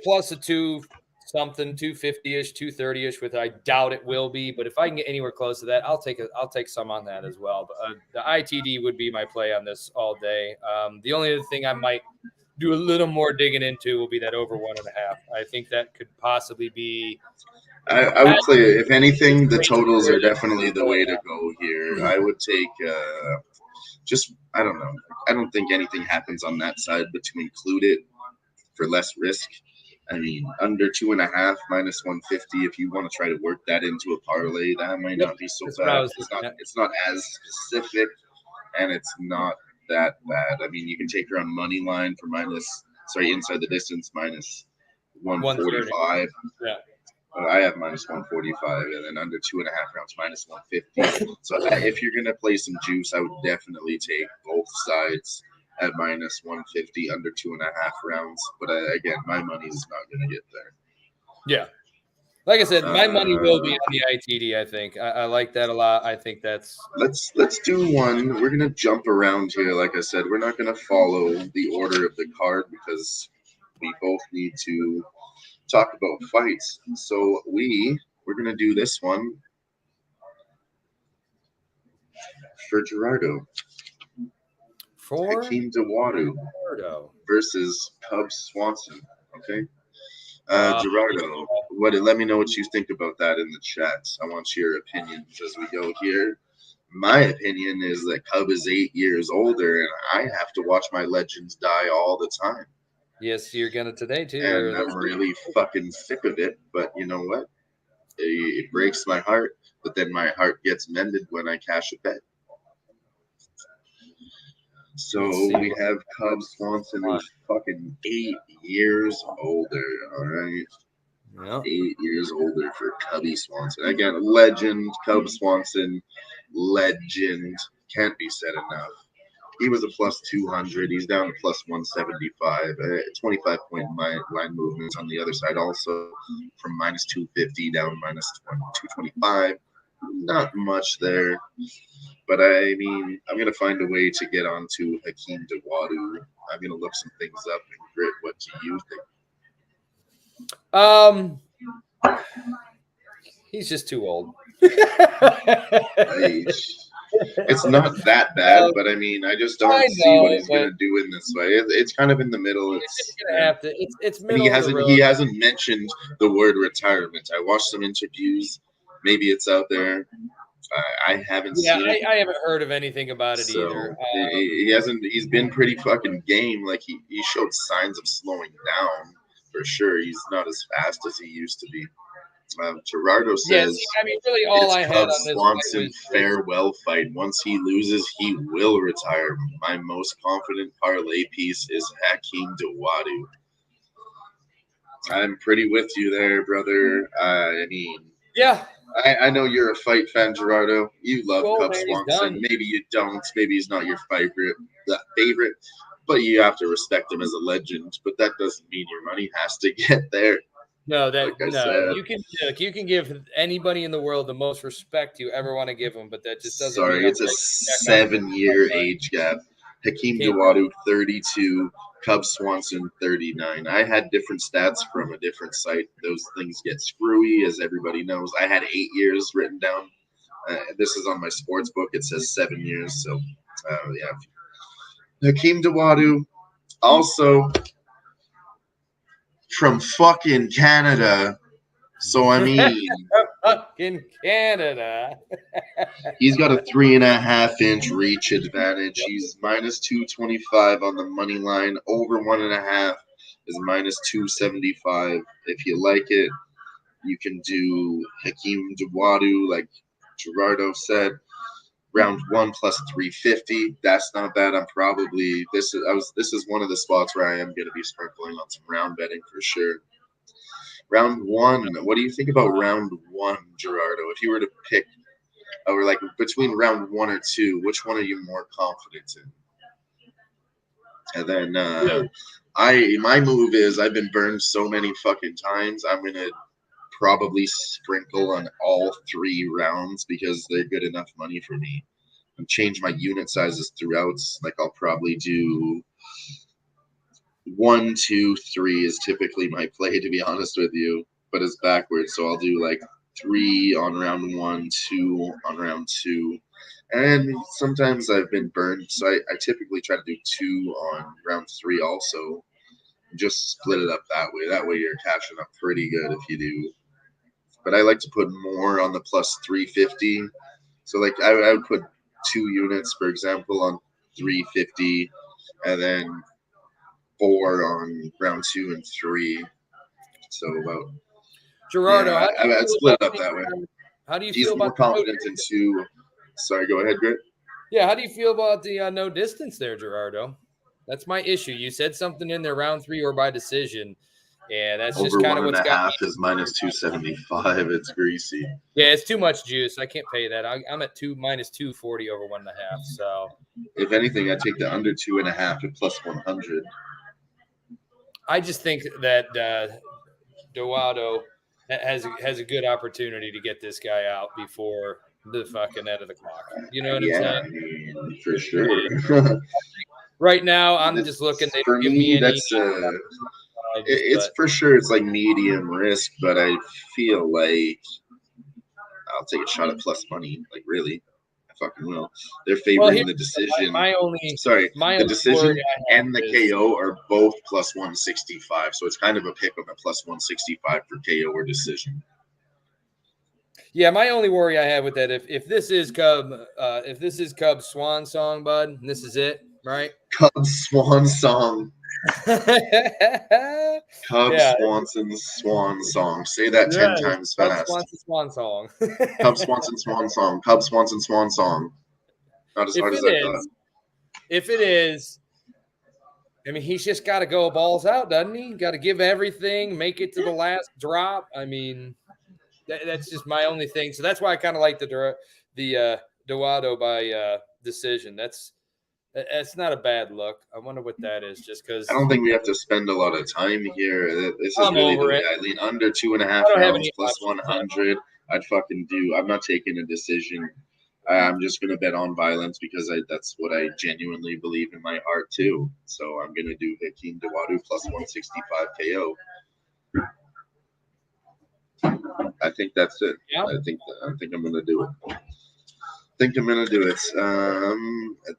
plus a 250-ish, 230-ish, which I doubt it will be, but if I can get anywhere close to that, I'll take some on that as well. But the ITD would be my play on this all day. The only other thing I might do a little more digging into will be that over 1.5. I think that could possibly be. I would say, if anything, the totals are definitely the way to go here. I would take I don't know. I don't think anything happens on that side, but to include it for less risk. I mean, under 2.5 minus 150. If you want to try to work that into a parlay, that might not be so bad. It's not as specific, and it's not that bad. I mean, you can take her on money line for inside the distance minus 145. Yeah. I have minus 145, and then under 2.5 rounds minus 150. So if you're gonna play some juice, I would definitely take both sides at minus 150 under 2.5 rounds. But again, my money is not gonna get there. Yeah, like I said, my money will be on the ITD. I think I like that a lot. I think that's. Let's do one. We're gonna jump around here. Like I said, we're not gonna follow the order of the card because we both need to talk about fights. So we're gonna do this one for Gerardo. For Hakeem Dawodu versus Cub Swanson. Okay. Gerardo, let me know what you think about that in the chat. I want your opinions as we go here. My opinion is that Cub is 8 years older, and I have to watch my legends die all the time. Yes, you're gonna today too. And I'm really fucking sick of it. But you know what? It breaks my heart. But then my heart gets mended when I cash a bet. So we have Cub Swanson, who's fucking 8 years older. All right. Yep. 8 years older for Cubby Swanson. Again, legend. Cub Swanson, legend. Can't be said enough. He was a plus 200. He's down to plus 175. 25-point line movements on the other side also, from minus 250 down minus 225. Not much there. But I mean, I'm going to find a way to get onto Hakeem Dawadu. I'm going to look some things up and Grit, what do you think? He's just too old. It's not that bad, but I mean, I just don't see what he's going to do in this way. It's kind of in the middle. It's going to have to. It's middle he of hasn't the road. he hasn't mentioned the word retirement. I watched some interviews. Maybe it's out there. I haven't seen it. I haven't heard of anything about it either. He hasn't. He's been pretty fucking game. Like he showed signs of slowing down for sure. He's not as fast as he used to be. Gerardo says, I mean, really, all I had on this Swanson farewell fight. Once he loses, he will retire. My most confident parlay piece is Hakeem Dawadu. I'm pretty with you there, brother. I mean, yeah. I know you're a fight fan, Gerardo. You love Cub Swanson. Maybe you don't. Maybe he's not your favorite, but you have to respect him as a legend. But that doesn't mean your money has to get there. No, you can give anybody in the world the most respect you ever want to give them, but that just doesn't. Sorry, it's a 7-year age gap. Hakeem Dawadu, 32. Cub Swanson, 39. I had different stats from a different site. Those things get screwy, as everybody knows. I had 8 years written down. This is on my sports book. It says 7 years. So, yeah. Hakeem Dawadu, also from fucking Canada. So, I mean, fucking Canada. He's got a 3.5-inch reach advantage. He's minus 225 on the money line. Over 1.5 is minus 275. If you like it, you can do Hakeem Dawadu, like Gerardo said. Round 1 plus 350. That's not bad. I'm probably this is one of the spots where I am going to be sprinkling on some round betting for sure. Round 1. What do you think about round 1, Gerardo? If you were to pick, or like between round 1 or 2, which one are you more confident in? And then my move is I've been burned so many fucking times. I'm gonna probably sprinkle on all 3 rounds because they're good enough money for me. And change my unit sizes throughout. Like I'll probably do 1, 2, 3 is typically my play, to be honest with you, but it's backwards. So I'll do like 3 on round 1, 2 on round 2. And sometimes I've been burned, so I typically try to do 2 on round 3 also. Just split it up that way. That way you're cashing up pretty good if you do. But I like to put more on the plus 350. So like I would put 2 units, for example, on 350, and then 4 on round 2 and 3. So about Gerardo, I'd split it up that way. How do you He's feel more about confident in 2? Sorry, go ahead, Grit. Yeah, how do you feel about the no distance there, Gerardo? That's my issue. You said something in there, round 3 or by decision. Yeah, that's Over just kind of what's got me. Is minus 275. It's greasy. Yeah, it's too much juice. I can't pay that. I'm at minus 240 over 1.5. So if anything, I take the under 2.5 at plus 100. I just think that Dawadu has a good opportunity to get this guy out before the fucking end of the clock. You know what I'm saying? I mean, for sure. Right now, I'm just looking. They don't give me any. It's for sure. It's like medium risk, but I feel like I'll take a shot at plus money. Like really, I fucking will. They're favoring the decision. The decision and the KO are both plus 165. So it's kind of a pick on the plus 165 for KO or decision. Yeah, my only worry I have with that, if this is Cub's swan song, bud, and this is it, right? Cub's swan song. Swanson's swan song. Say that 10 times fast. Swanson swan song. Cub Swanson swan song. Cub Swanson swan song. Not as hard as I thought. If it is, I mean, he's just got to go balls out, doesn't he? Got to give everything, make it to the last drop. I mean, that's just my only thing. So that's why I kind of like the Dawadu by decision. That's It's not a bad look. I wonder what that is, just because I don't think we have to spend a lot of time here. This is I'm really over the way it. I lean. Under 2.5 I don't have rounds any plus options. 100. I'd fucking do. I'm not taking a decision. I'm just gonna bet on violence because that's what I genuinely believe in my heart too. So I'm gonna do Hakeem Dawodu plus 165 KO. I think that's it. Yeah. I think I'm gonna do it. And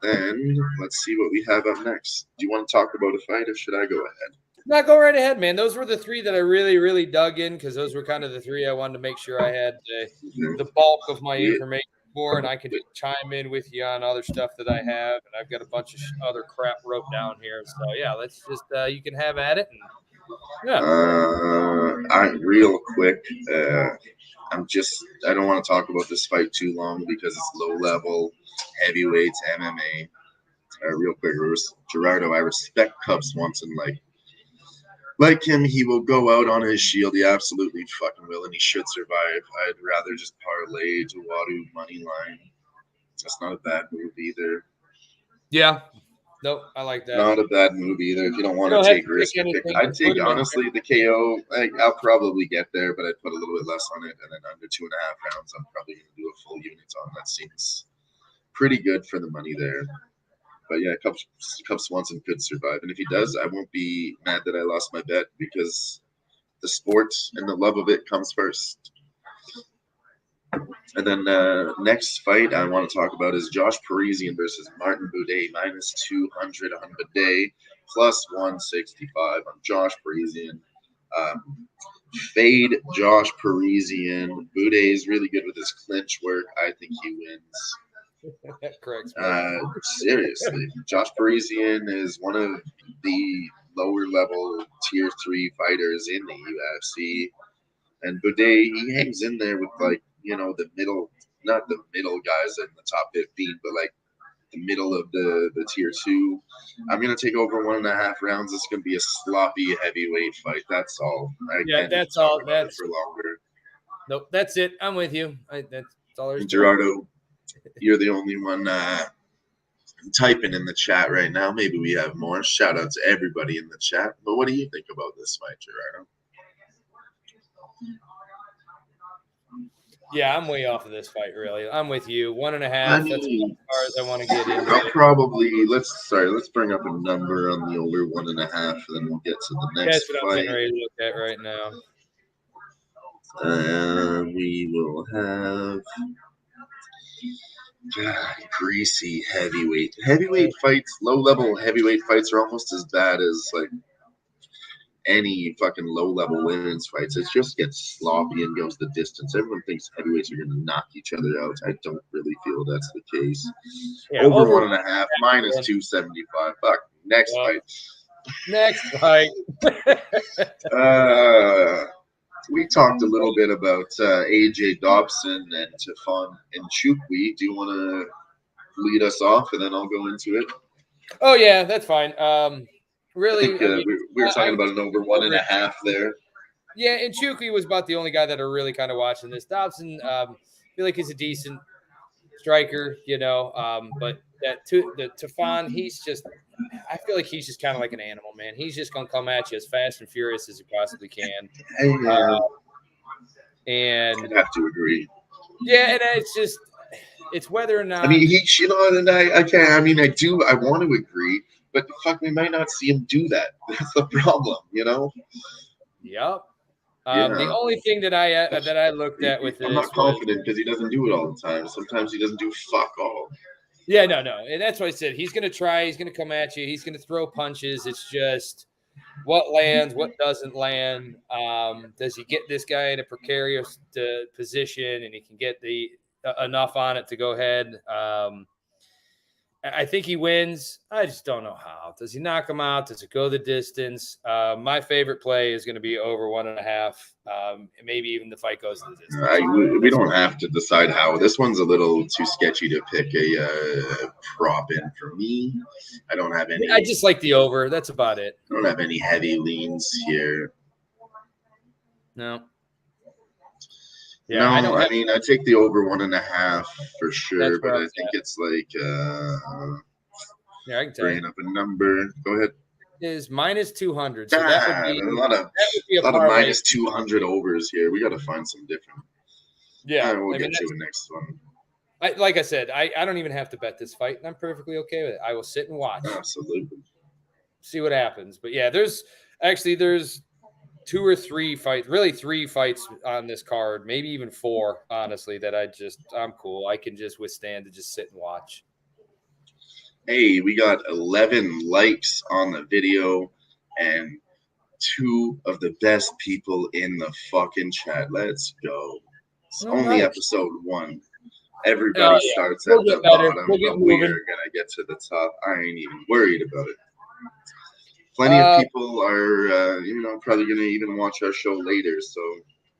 then let's see what we have up next. Do you want to talk about a fight, or should I go ahead? No, go right ahead, man. Those were the three that I really, really dug in because those were kind of the three I wanted to make sure I had the bulk of my information for, and I could chime in with you on other stuff that I have, and I've got a bunch of other crap wrote down here. So yeah, let's just you can have at it. And, yeah. Real quick. I don't want to talk about this fight too long because it's low level, heavyweights, MMA. Real quick, Gerardo, I respect Cub Swanson. Like him, he will go out on his shield. He absolutely fucking will, and he should survive. I'd rather just parlay Dawodu money line. That's not a bad move either. Yeah. Nope, I like that. Not a bad move either. If you don't want to take risk, I'd take honestly the KO. I'll probably get there, but I'd put a little bit less on it, and then under 2.5 rounds, I'm probably going to do a full unit on. That seems pretty good for the money there. But yeah, Cub Swanson could survive, and if he does, I won't be mad that I lost my bet because the sport and the love of it comes first. And then next fight I want to talk about is Josh Parisian versus Martin Buday, minus 200 on Buday, plus 165 on Josh Parisian. Fade Josh Parisian. Buday is really good with his clinch work. I think he wins. Correct. Seriously, Josh Parisian is one of the lower level tier 3 fighters in the UFC, and Buday, he hangs in there with the middle, not the middle guys in the top 15, but like the middle of the tier 2. I'm gonna take over 1.5 rounds. It's gonna be a sloppy heavyweight fight. That's all. That's all. That's for longer. Nope, that's it. I'm with you. That's all there's. Gerardo, you're the only one typing in the chat right now. Maybe we have more. Shout out to everybody in the chat. But what do you think about this fight, Gerardo? Yeah, I'm way off of this fight, really. I'm with you. 1.5. That's as far as I want to get into. I'll probably let's bring up a number on the over 1.5, and then we'll get to the next That's what fight. I'm getting ready to look at right now. We will have greasy heavyweight fights. Low level heavyweight fights are almost as bad as like any fucking low-level women's fights. It just gets sloppy and goes the distance. Everyone thinks heavyweights are going to knock each other out. I don't really feel that's the case. Yeah, over 1.5, minus 275. Fuck. Next fight. We talked a little bit about AJ Dobson and Tefan Nchukwi. Do you want to lead us off, and then I'll go into it? Oh, yeah, that's fine. Really, we were talking about an over 1.5 there. Yeah, and Nchukwi was about the only guy that are really kind of watching this. Dobson, I feel like he's a decent striker, but the Tefan, I feel like he's just kind of like an animal, man. He's just going to come at you as fast and furious as he possibly can. And I'd have to agree. Yeah, and it's whether or not. I mean, and I can't. I mean, I want to agree. But fuck, we might not see him do that. That's the problem, Yep. Yeah. The only thing that I looked at with this, I'm not confident because he doesn't do it all the time. Sometimes he doesn't do fuck all. Yeah, no, and that's what I said. He's going to try. He's going to come at you. He's going to throw punches. It's just what lands, what doesn't land. Does he get this guy in a precarious position, and he can get enough on it to go ahead? I think he wins. I just don't know how. Does he knock him out? Does it go the distance? My favorite play is going to be over 1.5. Maybe even the fight goes the distance. We don't have to decide how. This one's a little too sketchy to pick a prop in for me. I don't have any. I just like the over. That's about it. I don't have any heavy leans here. No. Yeah, no, I mean, I take the over 1.5 for sure, but I think it's like Yeah, I can tell Bringing you. up a number. Go ahead. Is minus 200. So that would be a lot of parlay. minus 200 overs here. We got to find some different. Yeah, We'll get to the next one. Like I said, I don't even have to bet this fight, and I'm perfectly okay with it. I will sit and watch. Absolutely. See what happens. But yeah, there's 2 or 3 fights, really 3 fights on this card, maybe even 4, honestly, that I'm cool. I can just withstand to just sit and watch. Hey, we got 11 likes on the video and 2 of the best people in the fucking chat. Let's go. It's only nice. episode 1. Everybody starts at the bottom, but we are going to get to the top. I ain't even worried about it. Plenty of people are, probably going to even watch our show later. So,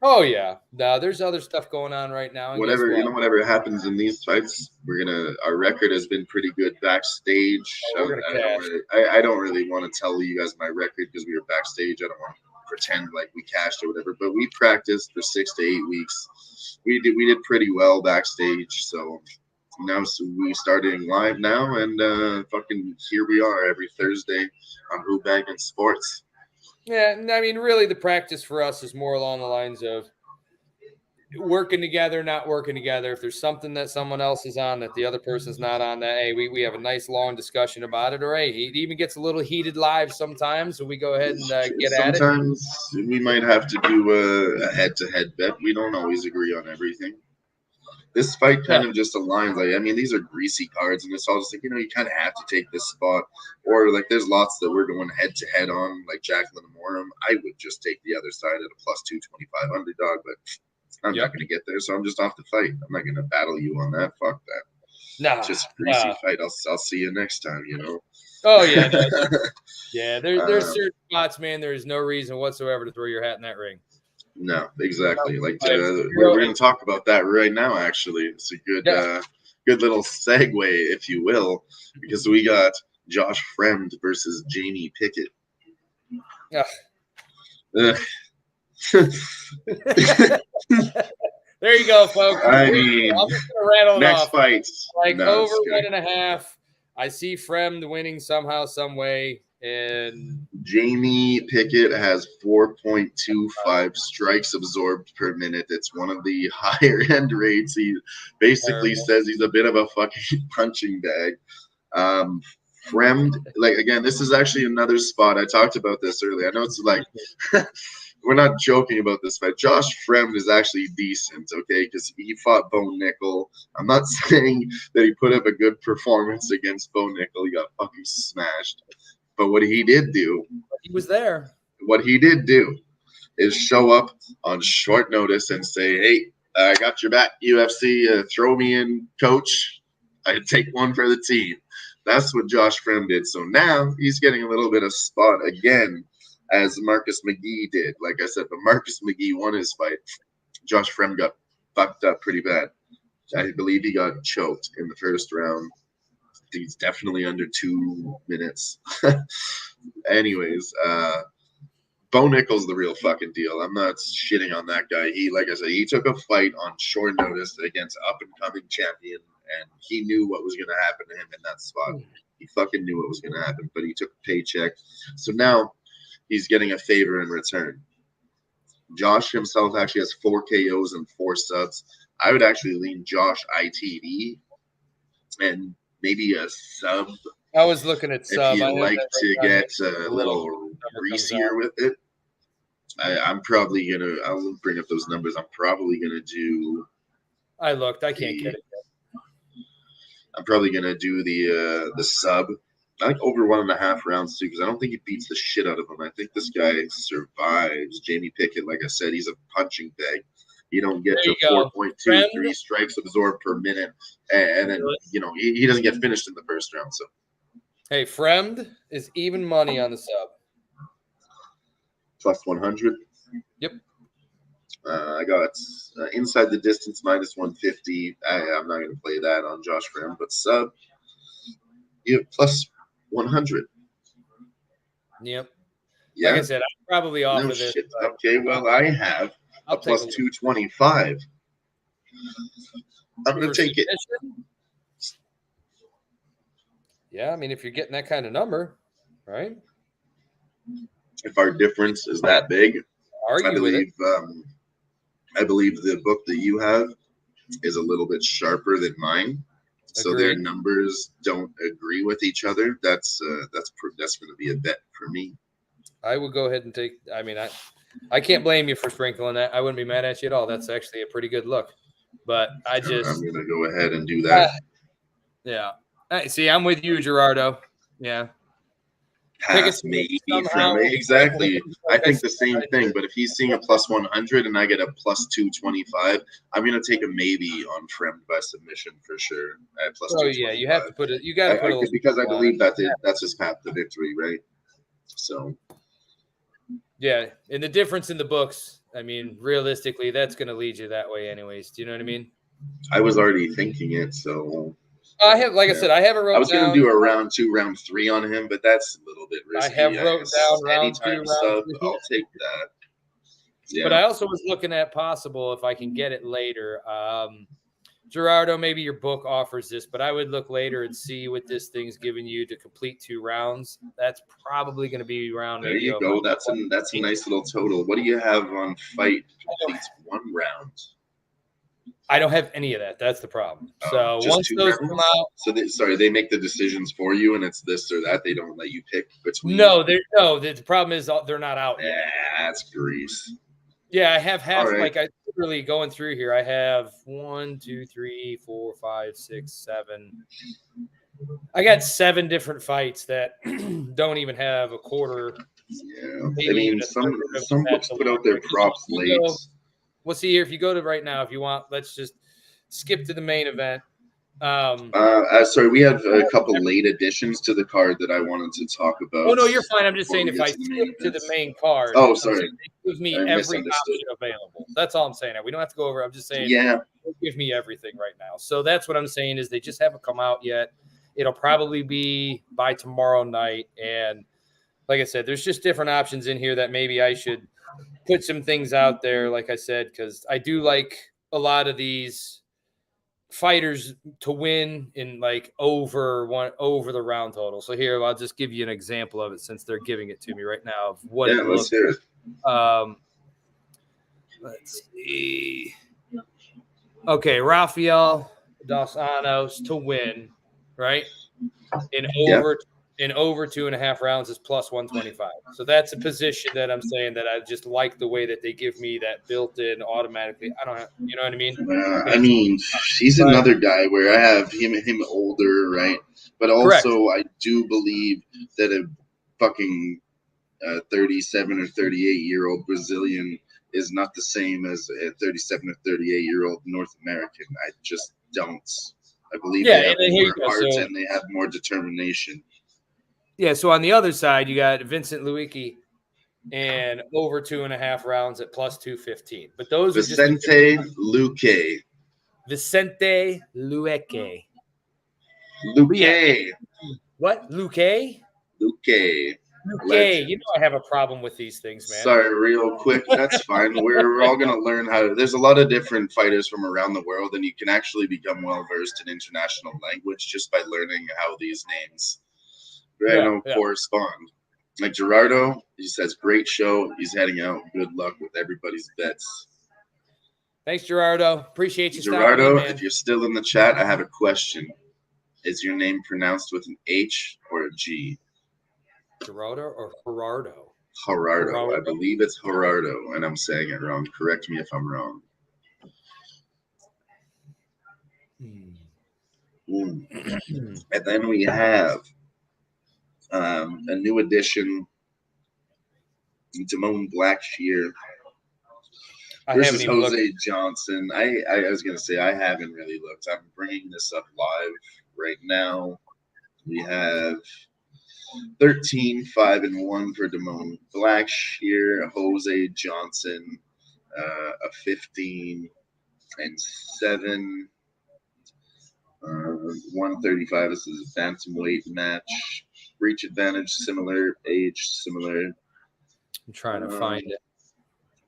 oh yeah, no, there's other stuff going on right now. And whatever happens in these fights, our record has been pretty good backstage. I don't really want to tell you guys my record because we were backstage. I don't want to pretend like we cashed or whatever, but we practiced for 6 to 8 weeks. We did pretty well backstage. So now we started live now, and fucking here we are every Thursday on Who-Bangin Sports. Yeah, I mean, really, the practice for us is more along the lines of working together, not working together. If there's something that someone else is on that the other person's not on, that hey, we have a nice long discussion about it, or hey, it even gets a little heated live sometimes, so we go ahead and get at it. Sometimes we might have to do a head-to-head bet. We don't always agree on everything. This fight kind of just aligns. Like, I mean, these are greasy cards, and it's all just like, you kind of have to take this spot. Or, like, there's lots that we're going head-to-head on, like Jacqueline Morum. I would just take the other side at a plus 225 underdog, but I'm not going to get there, so I'm just off the fight. I'm not going to battle you on that. Fuck that. Nah, it's just a greasy fight. I'll see you next time, Oh, yeah. Yeah, there's certain spots, man, there is no reason whatsoever to throw your hat in that ring. No, exactly. Like we're going to talk about that right now. Actually, it's a good little segue, if you will, because we got Josh Fremd versus Jamie Pickett. There you go, folks. I mean, I'm just gonna rattle it next off. fight, over 1.5. I see Fremd winning somehow, some way. And Jamie Pickett has 4.25 strikes absorbed per minute. It's one of the higher end rates. He basically says he's a bit of a fucking punching bag. Fremd, like, again, this is actually another spot. I talked about this earlier. I know it's like we're not joking about this fight. Josh Fremd is actually decent, okay, because he fought Bo Nickel. I'm not saying that he put up a good performance against Bo Nickel. He got fucking smashed. But what he did do, he was there. What he did do is show up on short notice and say, "Hey, I got your back, UFC. Throw me in, coach. I take one for the team." That's what Josh Fremd did. So now he's getting a little bit of spot again, as Marcus McGee did. Like I said, but Marcus McGee won his fight. Josh Fremd got fucked up pretty bad. I believe he got choked in the first round. He's definitely under 2 minutes. Anyways, Bo Nickel's the real fucking deal. I'm not shitting on that guy. Like I said, he took a fight on short notice against up-and-coming champion, and he knew what was going to happen to him in that spot. He fucking knew what was going to happen, but he took a paycheck. So now he's getting a favor in return. Josh himself actually has 4 KOs and 4 subs. I would actually lean Josh ITD and maybe a sub. I was looking at sub. If you like to get a little greasier with it, I'm probably gonna. I'll bring up those numbers. I'm probably gonna do. I looked. I can't get it. I'm probably gonna do the sub. I think over 1.5 rounds too, because I don't think he beats the shit out of him. I think this guy survives. Jamie Pickett, like I said, he's a punching bag. You don't get to 4.23 strikes absorbed per minute, and then he doesn't get finished in the first round. So, hey, Fremd is even money on the sub. Plus 100. Yep. I got inside the distance minus 150. I'm not going to play that on Josh Fremd, but sub, you have plus 100. Yep. Yeah. Like I said, I'm probably off of this. Shit. Okay, well, I have a plus 225. I'm going to take it. Yeah, I mean, if you're getting that kind of number, right? If our difference is that big, Argue with it. I believe the book that you have is a little bit sharper than mine, so their Agreed. numbers don't agree with each other. That's going to be a bet for me. I would go ahead and take. I mean, I can't blame you for sprinkling that. I wouldn't be mad at you at all. That's actually a pretty good look. But I just, I'm going to go ahead and do that. Yeah. See, I'm with you, Gerardo. Yeah. Pass maybe from it. Exactly. I think the same thing, but if he's seeing a plus 100 and I get a plus 225, I'm going to take a maybe on Fremd by submission for sure at plus 225. Yeah, you have to put it. You got to put it because I believe that's his path to victory, right? So. Yeah, and the difference in the books, I mean, realistically, that's going to lead you that way anyways. Do you know what I mean? I was already thinking it, so. I have, like I said, I have it wrote down. I was going to do a round 2, round 3 on him, but that's a little bit risky. I have wrote down round 2, round sub, 3. I'll take that. Yeah. But I also was looking at possible if I can get it later. Gerardo, maybe your book offers this, but I would look later and see what this thing's giving you to complete 2 rounds. That's probably going to be around. There you go. That's a nice little total. What do you have on fight completes 1 round? I don't have any of that. That's the problem. So once those come out, so they make the decisions for you, and it's this or that. They don't let you pick between. No. The problem is they're not out yet. Yeah, that's grease. Yeah, I have half. Right. Like I literally going through here. I have 1, 2, 3, 4, 5, 6, 7. I got 7 different fights that don't even have a quarter. Yeah, I mean some books put out their props late. We'll see here. If you go to right now, if you want, let's just skip to the main event. Sorry, we have a couple late additions to the card that I wanted to talk about. Oh, no, you're fine. I'm just saying if I skip to the main card, sorry. It gives me every option available. That's all I'm saying. We don't have to go over. I'm just saying, give me everything right now. So that's what I'm saying is they just haven't come out yet. It'll probably be by tomorrow night. And like I said, there's just different options in here that maybe I should put some things out there, like I said, because I do like a lot of these fighters to win in like over the round total. So here, I'll just give you an example of it since they're giving it to me right now of what it looks like. Let's see. Okay, Rafael Dos Anjos to win, right? In over 2.5 rounds is plus 125. So that's a position that I'm saying that I just like the way that they give me that built in automatically. I don't have, you know what I mean? I mean, he's another guy where I have him older, right? But also I do believe that a fucking 37 or 38-year-old Brazilian is not the same as a 37 or 38-year-old North American. I just don't. I believe they have more heart and they have more determination. Yeah, so on the other side, you got Vincent Luque and over 2.5 rounds at plus 215. But those Vicente Luque. Vicente Luque. Luque. What? Luque? Luque. Luque. You know I have a problem with these things, man. Sorry, real quick. That's fine. We're all going to learn how to. There's a lot of different fighters from around the world, and you can actually become well-versed in international language just by learning how these names correspond. Like Gerardo, he says, great show. He's heading out. Good luck with everybody's bets. Thanks, Gerardo. Appreciate you. Gerardo, if you're still in the chat, I have a question. Is your name pronounced with an H or a G? Gerardo or Gerardo? Gerardo. I believe it's Gerardo, and I'm saying it wrong. Correct me if I'm wrong. And then we have a new addition, Damone Blackshear versus Jose Johnson. I was going to say I haven't really looked. I'm bringing this up live right now. We have 13-5-1 for Damone Blackshear, Jose Johnson, a 15-7. 135. This is a bantamweight match. Reach advantage, similar age, similar. I'm trying to find it.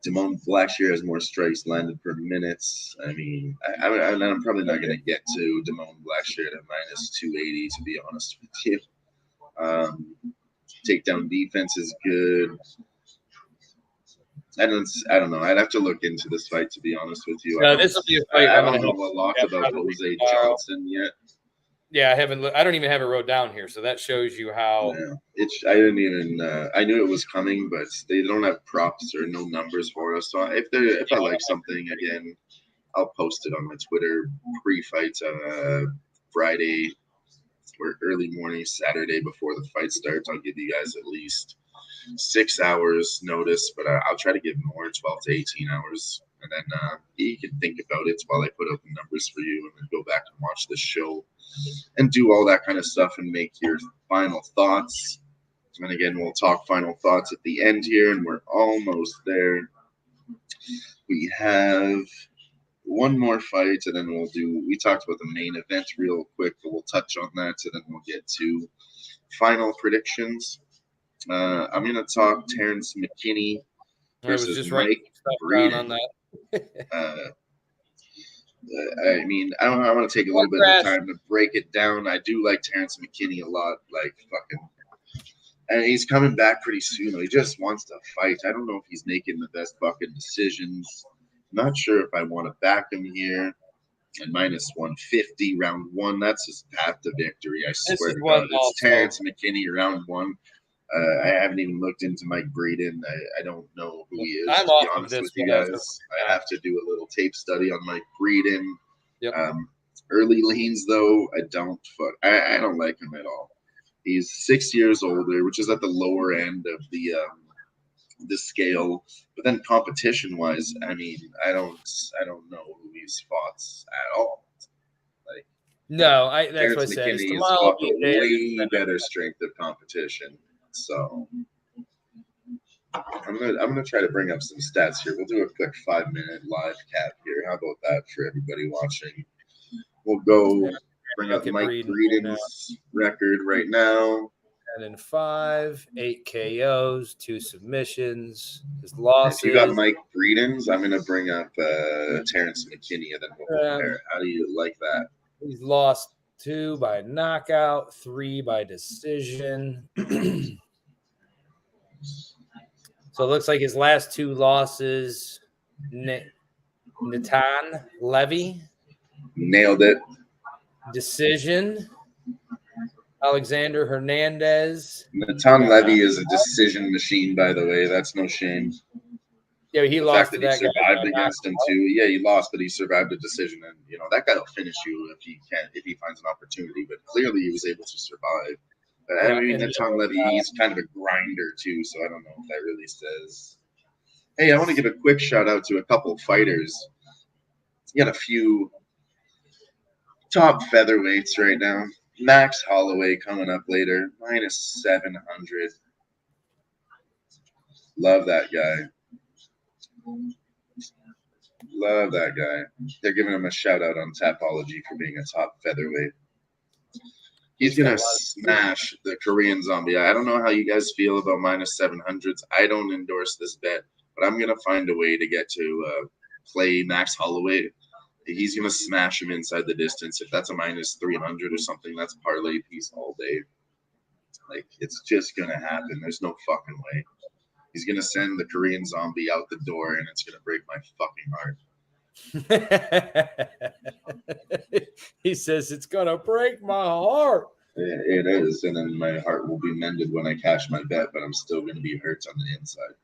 Damone Blackshear has more strikes landed per minutes. I mean, I'm probably not going to get to Damone Blackshear at minus 280, to be honest with you. Takedown defense is good. I don't know. I'd have to look into this fight, to be honest with you. No, this will be a fight. I don't know a lot about Jose Johnson yet. Yeah, I don't even have it wrote down here, so that shows you how. Yeah, I didn't even. I knew it was coming, but they don't have props or no numbers for us. So if I like something again, I'll post it on my Twitter pre-fight Friday or early morning Saturday before the fight starts. I'll give you guys at least 6 hours notice, but I'll try to give more, 12 to 18 hours. And then you can think about it while I put out the numbers for you, and then go back and watch the show and do all that kind of stuff and make your final thoughts. And again, we'll talk final thoughts at the end here, and we're almost there. We have one more fight, and then we talked about the main event real quick, but we'll touch on that, and then we'll get to final predictions. I'm going to talk Terrence McKinney versus Mike Breeden. On that. I mean, I want to take a little bit of time to break it down. I do like Terrence McKinney a lot, and he's coming back pretty soon. He just wants to fight. I don't know if he's making the best fucking decisions. I'm not sure if I want to back him here. And minus 150 round one. That's his path to victory. I swear to God, it's Terrence McKinney round one. I haven't even looked into Mike Breeden. I don't know who he is. I'm to off be honest of this with you guys. I have to do a little tape study on Mike Breeden. Yep. Early leans though, I don't like him at all. He's 6 years older, which is at the lower end of the scale. But then competition wise, I mean, I don't know who he's fought at all. No, that's what I said. McKinney is fought a way better strength of competition. So I'm gonna try to bring up some stats here. We'll do a quick 5-minute live cap here. How about that for everybody watching? We'll go bring up Mike Breeden's record right now. 10-5, 8 KOs, 2 submissions. His losses. If you got Mike Breeden's, I'm gonna bring up Terrence McKinney, and then we'll compare. How do you like that? He's lost 2 by knockout, 3 by decision. So it looks like his last 2 losses, Natan Levy. Nailed it. Decision. Alexander Hernandez. Natan Levy is a decision machine, by the way. That's no shame. Yeah, he lost to that guy. Survived against him too. Yeah, he lost, but he survived a decision, and that guy will finish you if he finds an opportunity. But clearly, he was able to survive. I mean, Natan Levy, he's kind of a grinder too, so I don't know if that really says. Hey, I want to give a quick shout out to a couple fighters. You got a few top featherweights right now. Max Holloway coming up later, minus 700. Love that guy. Love that guy. They're giving him a shout out on Tapology for being a top featherweight. He's going to smash the Korean Zombie. I don't know how you guys feel about minus 700s. I don't endorse this bet, but I'm going to find a way to get to play Max Holloway. He's going to smash him inside the distance. If that's a minus 300 or something, that's parlay piece all day. It's just going to happen. There's no fucking way. He's going to send the Korean Zombie out the door, and it's going to break my fucking heart. He says it's going to break my heart. It is, and then my heart will be mended when I cash my bet, but I'm still going to be hurt on the inside.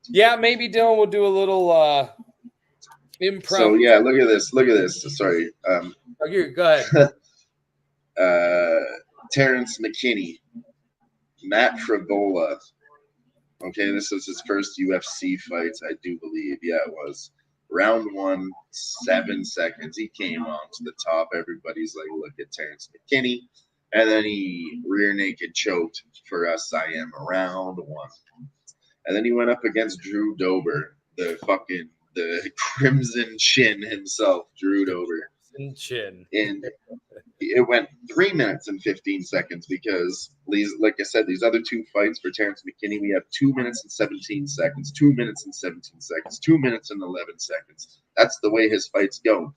Yeah, maybe Dylan will do a little improv. So, yeah, look at this. Look at this. Sorry. Go ahead. Terrence McKinney. Matt Frivola. Okay, this was his first UFC fight, I do believe. Yeah, it was. Round 1, 7 seconds. He came on to the top. Everybody's like, look at Terrence McKinney. And then he rear naked choked for us. I am round 1. And then he went up against Drew Dober, the Crimson Chin himself, Drew Dober. Chin. And it went 3 minutes and 15 seconds because these, like I said, these other two fights for Terrence McKinney, we have 2 minutes and 17 seconds, 2 minutes and 17 seconds, 2 minutes and 11 seconds. That's the way his fights go.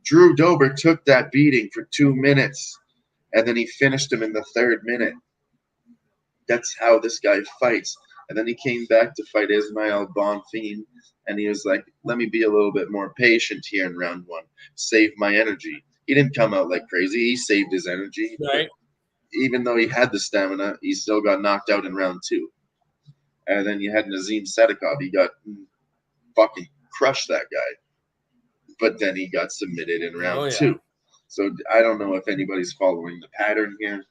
Drew Dober took that beating for 2 minutes, and then he finished him in the third minute. That's how this guy fights. And then he came back to fight Ismail Bonfim, and he was like, let me be a little bit more patient here in round one. Save my energy. He didn't come out like crazy. He saved his energy. Right. Even though he had the stamina, he still got knocked out in round two. And then you had Nazim Sadikov. He got fucking crushed, that guy. But then he got submitted in round two. So I don't know if anybody's following the pattern here.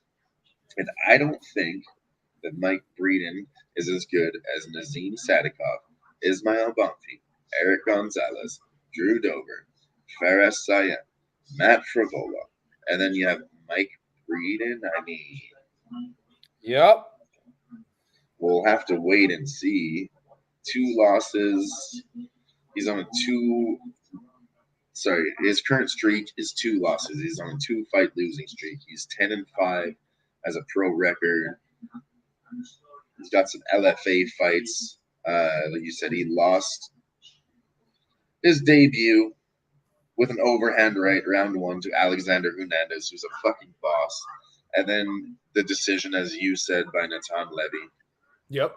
And I don't think that Mike Breeden is as good as Nazim Sadikov, Ismail Bonfim, Eric Gonzalez, Drew Dober, Fares Sayem, Matt Frivola, and then you have Mike Breeden. I mean, yep. We'll have to wait and see. 2 losses. He's on a 2. Sorry, his current streak is 2 losses. He's on a 2-fight losing streak. He's 10-5 as a pro record. He's got some LFA fights. Like you said, he lost his debut with an overhand right round 1 to Alexander Hernandez, who's a fucking boss. And then the decision, as you said, by Natan Levy. Yep.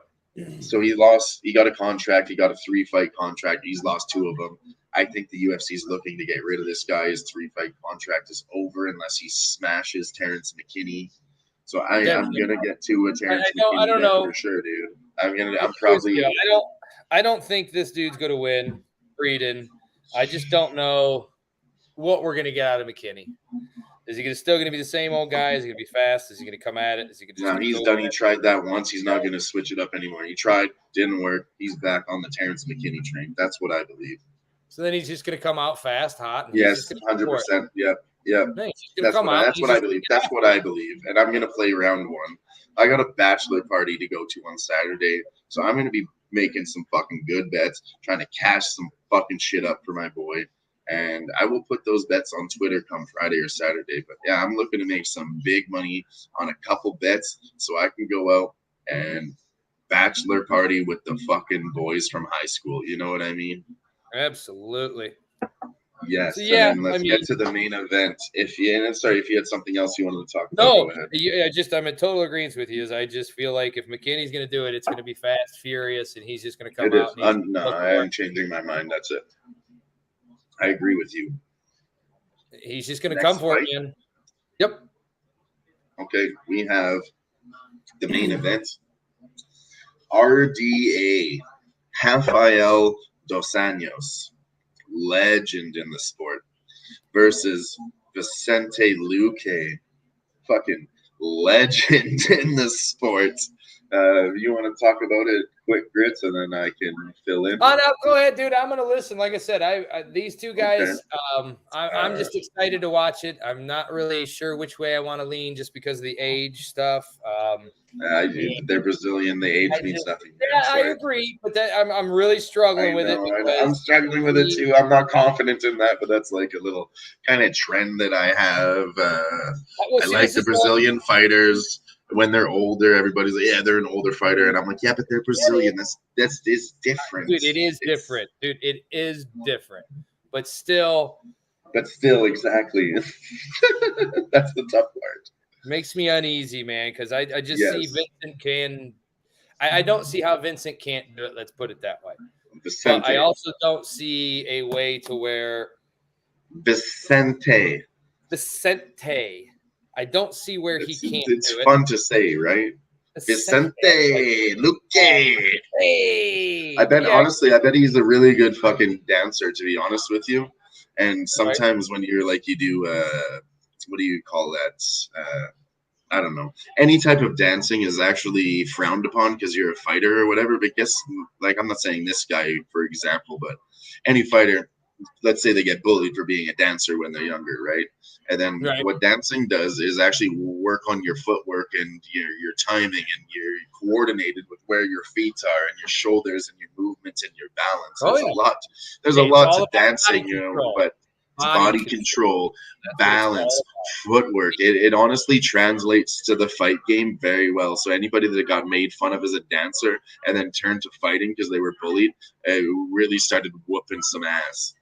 So he lost. He got a contract. He got a 3-fight contract. He's lost 2 of them. I think the UFC is looking to get rid of this guy. His 3-fight contract is over unless he smashes Terrence McKinney. So I'm gonna get to a Terrence McKinney I don't know for sure, dude. I'm probably. I don't think this dude's gonna win, Breeden. I just don't know what we're gonna get out of McKinney. Is he still gonna be the same old guy? Is he gonna be fast? Is he gonna come at it? Is he gonna No, he's done. He tried that once. He's not gonna switch it up anymore. He tried, didn't work. He's back on the Terrence McKinney train. That's what I believe. So then he's just gonna come out fast, hot. And yes, 100%. Yep. No, that's what I believe. That's what I believe. And I'm gonna play round 1. I got a bachelor party to go to on Saturday, so I'm gonna be making some fucking good bets, trying to cash some fucking shit up for my boy. And I will put those bets on Twitter come Friday or Saturday. But yeah, I'm looking to make some big money on a couple bets so I can go out and bachelor party with the fucking boys from high school. You know what I mean? Absolutely. Yes. So yeah, let's get to the main event. If you had something else you wanted to talk about, no, go ahead. I'm in total agreement with you. I just feel like if McKinney's going to do it, it's going to be fast, furious, and he's just going to come out. I am changing my mind. That's it. I agree with you. He's just going to come for it, man. Yep. Okay, we have the main event. RDA, Rafael Dos Anjos, legend in the sport, versus Vicente Luque, fucking legend in the sport. You want to talk about it quick, Grits, and then I can fill in? Oh, no, go ahead, dude. I'm going to listen. Like I said, these two guys, okay. I'm just excited to watch it. I'm not really sure which way I want to lean just because of the age stuff. They're Brazilian. The age means nothing. Yeah, I agree, but I'm really struggling with it. I'm struggling with it too. I'm not confident in that, but that's like a little kind of trend that I have. I like the Brazilian fighters. When they're older, everybody's like, yeah, they're an older fighter. And I'm like, yeah, but they're Brazilian. That's different. Dude, it is different. Dude, it is different. But still, exactly. That's the tough part. Makes me uneasy, man, because I just see Vincent can – I don't see how Vincent can't do it. Let's put it that way. But I also don't see a way to where – Vicente. I don't see where he can't do it. It's fun to say, right? Vicente Luque. Hey. Honestly, I bet he's a really good fucking dancer, to be honest with you. And sometimes when you're like, you do, what do you call that? I don't know. Any type of dancing is actually frowned upon because you're a fighter or whatever. But guess, like, I'm not saying this guy, for example, but any fighter, let's say they get bullied for being a dancer when they're younger, right? And then what dancing does is actually work on your footwork and your timing, and you're coordinated with where your feet are and your shoulders and your movements and your balance. There's a lot to dancing, but body control, balance, footwork. It honestly translates to the fight game very well. So anybody that got made fun of as a dancer and then turned to fighting because they were bullied, really started whooping some ass.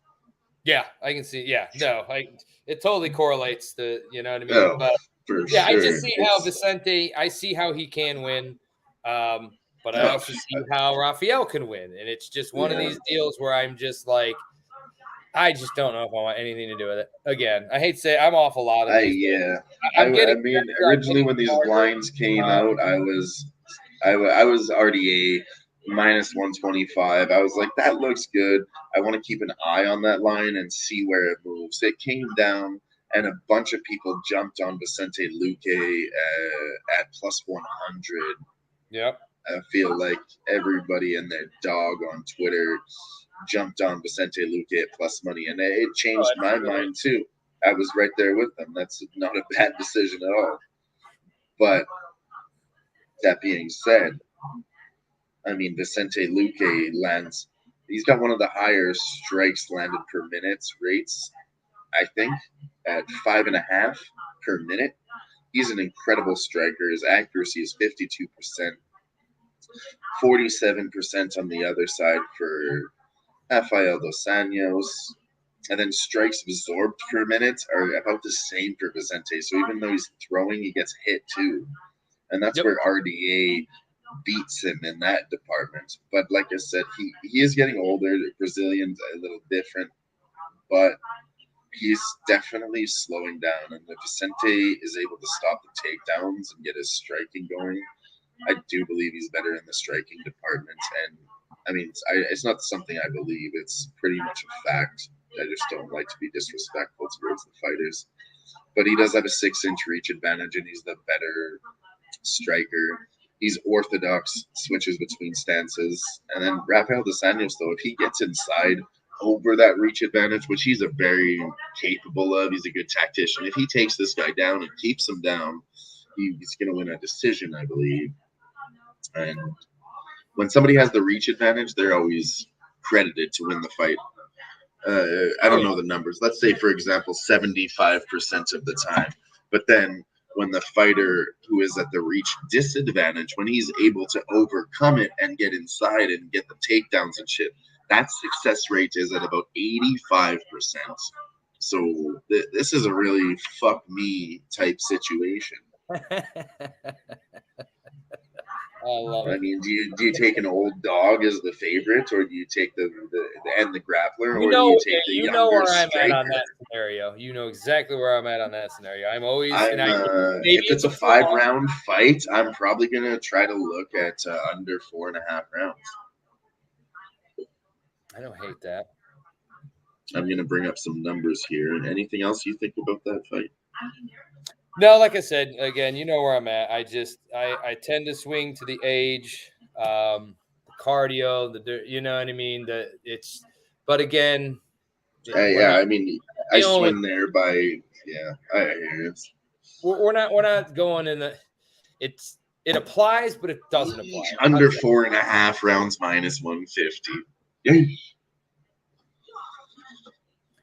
Yeah, I can see. Yeah, no, it totally correlates to, you know what I mean? Oh, but for yeah, sure. I just see how Vicente, I see how he can win. But I also see how Rafael can win. And it's just one of these deals where I'm just like, I just don't know if I want anything to do with it. Again, I hate to say I'm off a lot of these. I mean, originally when these lines came out, I was RDA minus 125. I was like, that looks good. I want to keep an eye on that line and see where it moves. It came down, and a bunch of people jumped on Vicente Luque at plus 100. Yep. I feel like everybody and their dog on Twitter jumped on Vicente Luque at plus money, and it changed my mind too. I was right there with them. That's not a bad decision at all. But that being said, I mean, Vicente Luque lands. He's got one of the higher strikes landed per minute rates, I think, at 5.5 per minute. He's an incredible striker. His accuracy is 52%, 47% on the other side for Rafael dos Anjos. And then strikes absorbed per minute are about the same for Vicente. So even though he's throwing, he gets hit too. And that's where RDA beats him in that department. But like I said, he is getting older. The Brazilian's a little different, but he's definitely slowing down. And if Vicente is able to stop the takedowns and get his striking going, I do believe he's better in the striking department. And I mean, it's not something I believe. It's pretty much a fact. I just don't like to be disrespectful towards the fighters. But he does have a 6-inch reach advantage, and he's the better striker. He's orthodox, switches between stances. And then Rafael dos Anjos, though, if he gets inside over that reach advantage, which he's a very capable of, he's a good tactician. If he takes this guy down and keeps him down, he's going to win a decision, I believe. And when somebody has the reach advantage, they're always credited to win the fight. I don't know the numbers. Let's say, for example, 75% of the time. But then when the fighter who is at the reach disadvantage, when he's able to overcome it and get inside and get the takedowns and shit, that success rate is at about 85%. So this is a really fuck me type situation. I love it. I mean, do you take an old dog as the favorite, or do you take the grappler, or do you take the younger know where I'm striker? at on that scenario. You know exactly where I'm at on that scenario. I'm always if it's a 5-round fight, I'm probably gonna try to look at under 4.5 rounds. I don't hate that. I'm gonna bring up some numbers here. And anything else you think about that fight? No, like I said, again, you know where I'm at. I tend to swing to the age, the cardio, you know what I mean. But again, I mean, I swing there by I hear it. We're not going in the. It applies, but it doesn't apply. Under 4.5 rounds minus 150.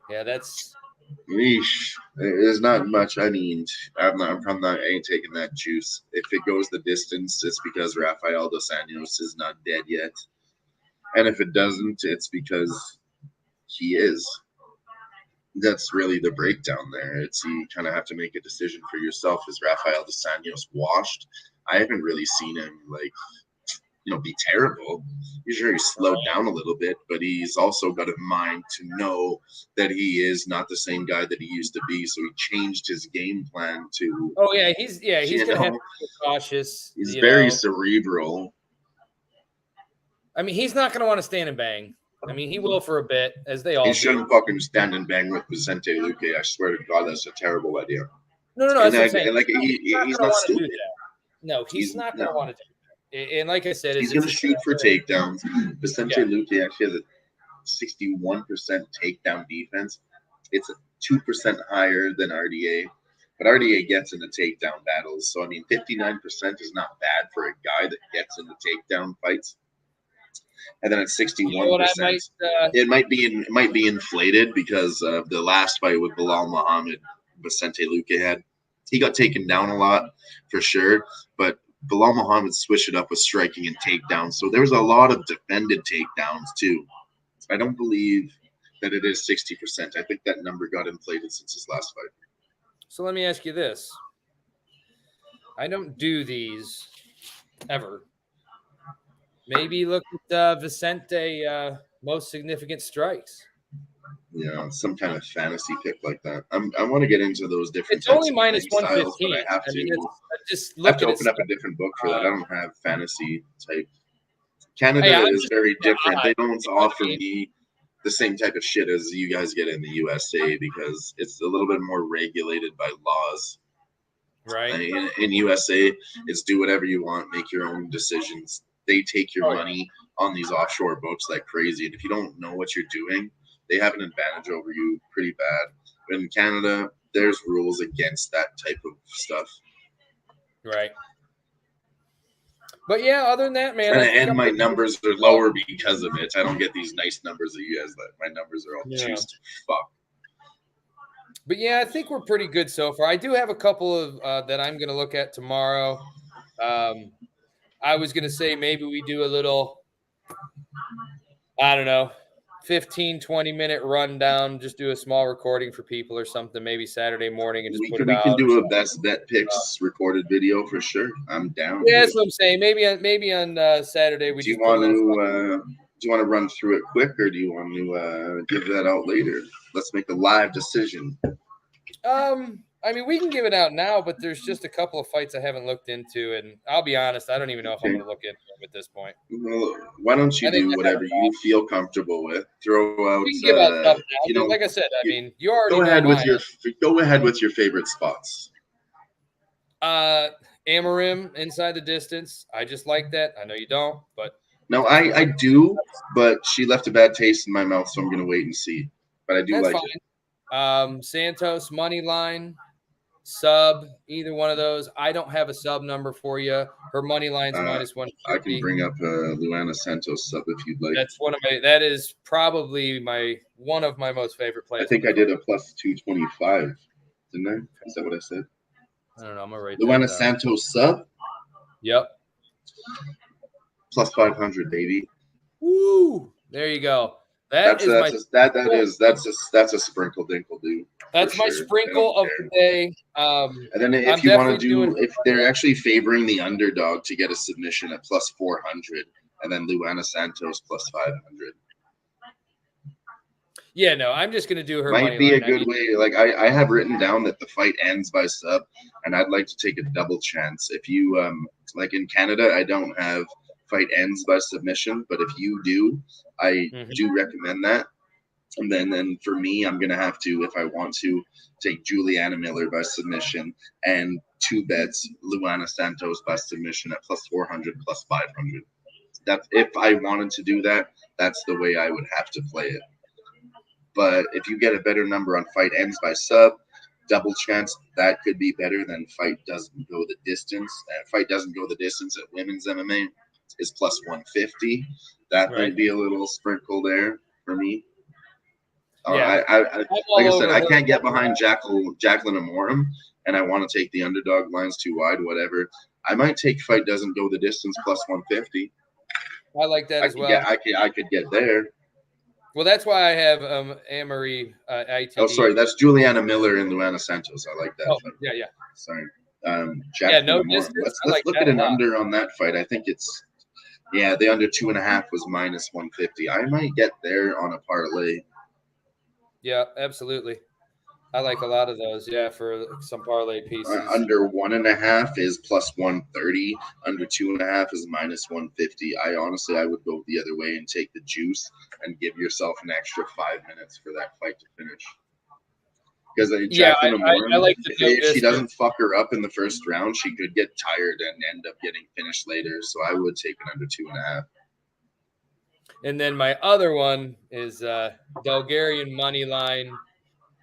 Yeah, that's. Yeesh. There's not much. I mean, I ain't taking that juice. If it goes the distance, it's because Rafael dos Anjos is not dead yet. And if it doesn't, it's because he is. That's really the breakdown there. You kind of have to make a decision for yourself. Is Rafael dos Anjos washed? I haven't really seen him be terrible. Sure, he's slowed down a little bit, but he's also got a mind to know that he is not the same guy that he used to be. So he changed his game plan to. Oh yeah, he's gonna have to be cautious. He's very cerebral. I mean, he's not gonna want to stand and bang. I mean, he will for a bit, as they all. He shouldn't fucking stand and bang with Vicente Luque. I swear to God, that's a terrible idea. No. That's what I'm saying. He's not stupid. No, he's not gonna want to do that. And like I said, he's going to shoot for takedowns. Vicente Luque actually has a 61% takedown defense. It's 2% higher than RDA, but RDA gets into takedown battles. So, I mean, 59% is not bad for a guy that gets into takedown fights. and then at 61%, You know what I might? it might be inflated because of the last fight with Bilal Muhammad, Vicente Luque had. He got taken down a lot for sure, but Bilal Muhammad switched it up with striking and takedowns. So there's a lot of defended takedowns too. I don't believe that it is 60%. I think that number got inflated since his last fight. So let me ask you this. I don't do these ever. Maybe look at Vicente most significant strikes. Yeah, some kind of fantasy pick like that. I want to get into those different. It's only types minus of playing styles, 115. but I have to. Just I look have to at open up a different book for that. I don't have fantasy type. Canada is very different. They don't offer me the same type of shit as you guys get in the USA because it's a little bit more regulated by laws. Right. In USA, it's do whatever you want, make your own decisions. They take your money on these offshore books like crazy. And if you don't know what you're doing, they have an advantage over you pretty bad. But in Canada, there's rules against that type of stuff. Right. But yeah, other than that, man. And my numbers are lower because of it. I don't get these nice numbers that you guys let. My numbers are all juiced to fuck. But yeah, I think we're pretty good so far. I do have a couple of that I'm going to look at tomorrow. I was going to say maybe we do a little, I don't know, 15, 20-minute rundown. Just do a small recording for people or something, maybe Saturday morning and just put it out. We can do a best bet picks recorded video for sure. I'm down. Yeah, that's what I'm saying. Maybe on Saturday we do you want to run through it quick, or do you want to give that out later? Let's make a live decision. I mean, we can give it out now, but there's just a couple of fights I haven't looked into, and I'll be honest, I don't even know if I'm going to look into them at this point. Well, why don't you do whatever you feel comfortable with? Throw out. We can give out stuff now, like I said. I mean, you already go ahead with your favorite spots. Amarim inside the distance. I just like that. I know you don't, but no, I do. But she left a bad taste in my mouth, so I'm going to wait and see. But I do like it. Santos money line. Sub, either one of those. I don't have a sub number for you. Her money line's minus 150. I can bring up Luana Santos sub if you'd like. That is probably one of my most favorite players. I think I did a plus 225, didn't I? Is that what I said? I don't know. I'm gonna write Luana Santos sub. Yep. Plus 500, baby. Woo! There you go. That's a sprinkle dinkle, dude. That's my sprinkle of the day. And then if you want to if they're actually favoring the underdog to get a submission at plus 400, and then Luana Santos plus 500. Yeah, no, I'm just gonna do her. Might be a good way. Like I have written down that the fight ends by sub, and I'd like to take a double chance. If you like in Canada, I don't have fight ends by submission, but if you do, I do recommend that. And then for me, I'm gonna have to, if I want to, take Juliana Miller by submission and 2 bets Luana Santos by submission at plus 400, plus 500. That's if I wanted to do that. That's the way I would have to play it. But if you get a better number on fight ends by sub, double chance, that could be better than fight doesn't go the distance. Fight doesn't go the distance at women's MMA is plus 150. That might be a little sprinkle there for me. Yeah. Like I said, I can't get behind Jacqueline Amorim, and I want to take the underdog lines too wide, whatever. I might take fight doesn't go the distance plus 150. I like that as well. I could get there. Well, that's why I have Amory ITD. Oh, sorry, that's Juliana Miller and Luana Santos. I like that. Oh, yeah. Sorry. No distance. Let's look at an under on that fight. I think it's the under 2.5 was minus 150. I might get there on a parlay. Yeah, absolutely. I like a lot of those. Yeah, for some parlay pieces. Under 1.5 is plus 130. Under 2.5 is minus 150. I would go the other way and take the juice and give yourself an extra 5 minutes for that fight to finish. Because I like if she doesn't fuck her up in the first round, she could get tired and end up getting finished later. So I would take an under 2.5. And then my other one is Bulgarian money line,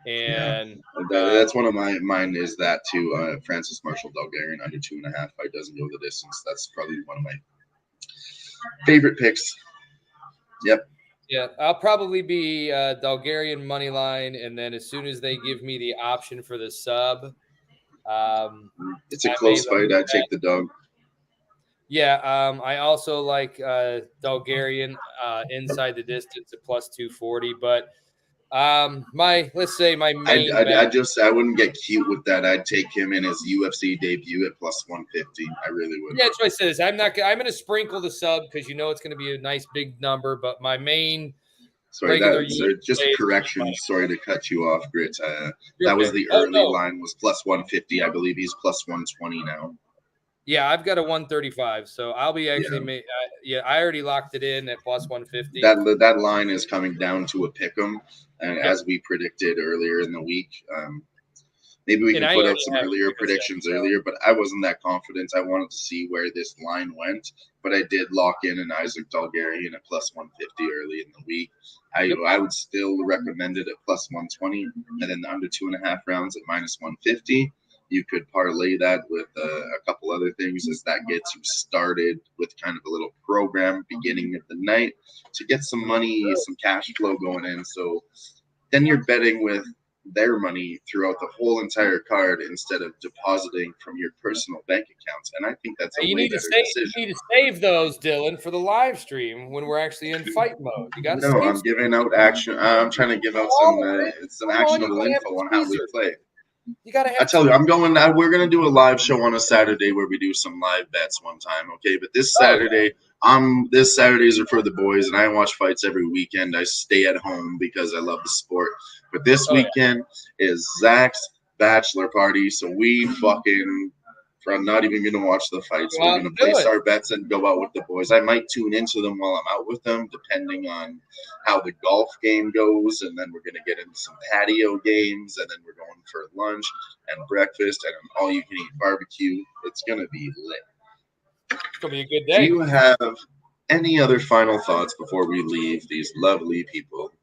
and that's one of mine. Is that too? Francis Marshall Bulgarian under 2.5. Fight doesn't go the distance. That's probably one of my favorite picks. Yep. Yeah, I'll probably be Bulgarian money line, and then as soon as they give me the option for the sub, It's a I may close look fight. at I'd that. take the dog. Yeah, I also like Bulgarian inside the distance at plus 240, but let's say my main bet. I wouldn't get cute with that. I'd take him in his UFC debut at plus 150. I really would. Yeah, that's what I said. I'm going to sprinkle the sub because it's going to be a nice big number, but my main Sorry, regular just play is correction. money. Sorry to cut you off, Grit. You're That was okay. the Oh early no, line was plus 150. I believe he's plus 120 now. yeah, I've got a 135, so I'll be actually. I already locked it in at plus 150. That line is coming down to a pick'em, and Yep. as we predicted earlier in the week. Maybe we And can I put already out some have earlier pick a set, predictions so. earlier, but I wasn't that confident. I wanted to see where this line went, but I did lock in an Isaac Dalgarian at plus 150 early in the week. I would still recommend it at plus 120, and then under 2.5 rounds at minus 150. You could parlay that with a couple other things as that gets you started with kind of a little program beginning of the night to get some money, some cash flow going in. So then you're betting with their money throughout the whole entire card instead of depositing from your personal bank accounts. And I think that's a way better decision. You need to save those, Dylan, for the live stream when we're actually in fight mode. You got to No, save. I'm giving out action. I'm trying to give out some actionable info on how we play. You got to have. I tell you, we're gonna do a live show on a Saturday where we do some live bets one time, okay? But this Saturday, this Saturdays are for the boys, and I watch fights every weekend. I stay at home because I love the sport. But this weekend is Zach's bachelor party, so we fucking. I'm not even gonna watch the fights. We're gonna place our bets and go out with the boys. I might tune into them while I'm out with them, depending on how the golf game goes, and then we're gonna get into some patio games, and then we're going for lunch and breakfast and all you can eat barbecue. It's gonna be lit. It's gonna be a good day. Do you have any other final thoughts before we leave these lovely people?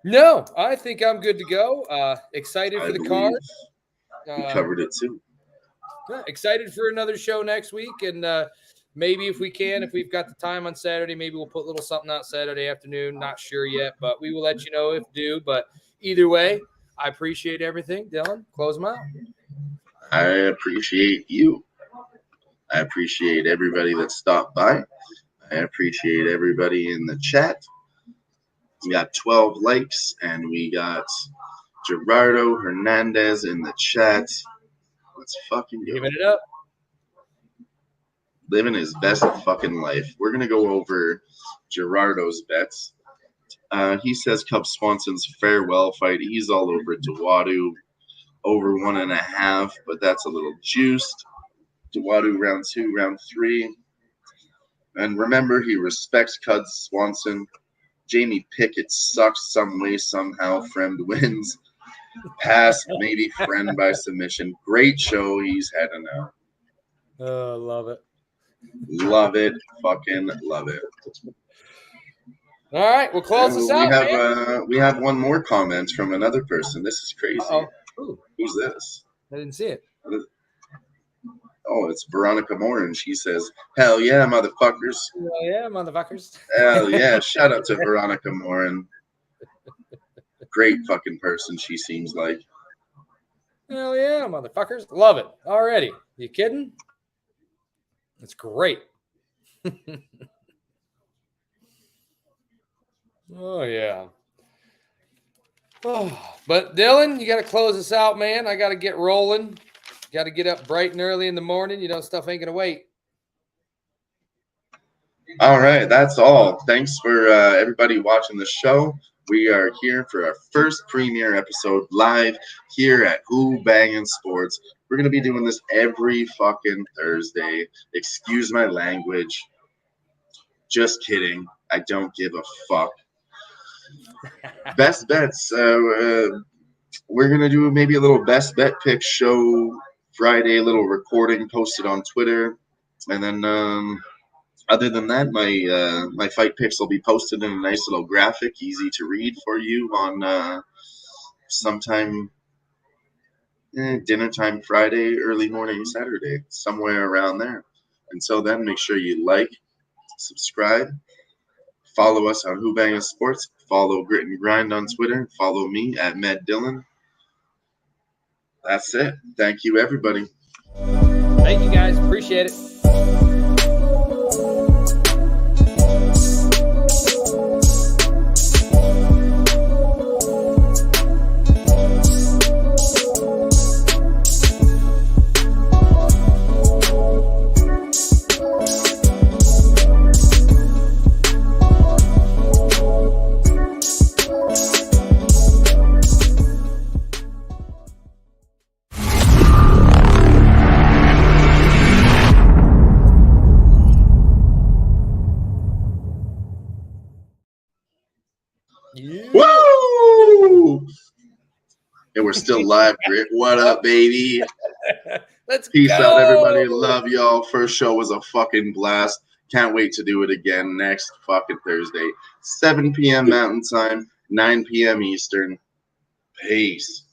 No, I think I'm good to go. Excited for the card. We covered it too. Excited for another show next week, and maybe if we've got the time on Saturday, maybe we'll put a little something out Saturday afternoon. Not sure yet, but we will let you know if due. But either way, I appreciate everything. Dylan, close them out. I appreciate you. I appreciate everybody that stopped by. I appreciate everybody in the chat. We got 12 likes, and we got Gerardo Hernandez in the chat. Let's fucking go. Giving it up. Living his best fucking life. We're going to go over Gerardo's bets. He says Cub Swanson's farewell fight. He's all over Duwadu. Over 1.5, but that's a little juiced. Duwadu round 2, round 3. And remember, he respects Cub Swanson. Jamie Pickett sucks some way, somehow. Friend wins. Pass, maybe friend by submission. Great show. He's heading out. Oh, love it. Love it. Fucking love it. All right, we'll close this out. We have one more comment from another person. This is crazy. Who's this? I didn't see it. Oh, it's Veronica Moore, she says, "Hell yeah, motherfuckers!" Hell yeah, motherfuckers! Hell yeah! Shout out to Veronica Moore. Great fucking person she seems like. Hell yeah, motherfuckers! Love it already. You kidding? It's great. Oh yeah. Oh, but Dylan, you got to close us out, man. I got to get rolling. Got to get up bright and early in the morning. Stuff ain't gonna wait. All right, that's all. Thanks for everybody watching the show. We are here for our first premiere episode live here at Who-Bangin Sports. We're going to be doing this every fucking Thursday. Excuse my language. Just kidding. I don't give a fuck. Best bets. We're going to do maybe a little best bet pick show Friday, a little recording posted on Twitter. And then other than that, my fight picks will be posted in a nice little graphic, easy to read for you on sometime dinner time Friday, early morning Saturday, somewhere around there. Until then, make sure you like, subscribe, Follow us on Who-Bangin Sports. Follow Grit and Grind on Twitter. Follow me at MedDillon. That's it. Thank you, everybody. Thank you, guys. Appreciate it. Yeah. Woo! And we're still live, Grit. What up, baby? Let's Peace go. out, everybody. Love y'all. First show was a fucking blast. Can't wait to do it again next fucking Thursday. 7 p.m. Mountain Time, 9 p.m. Eastern. Peace.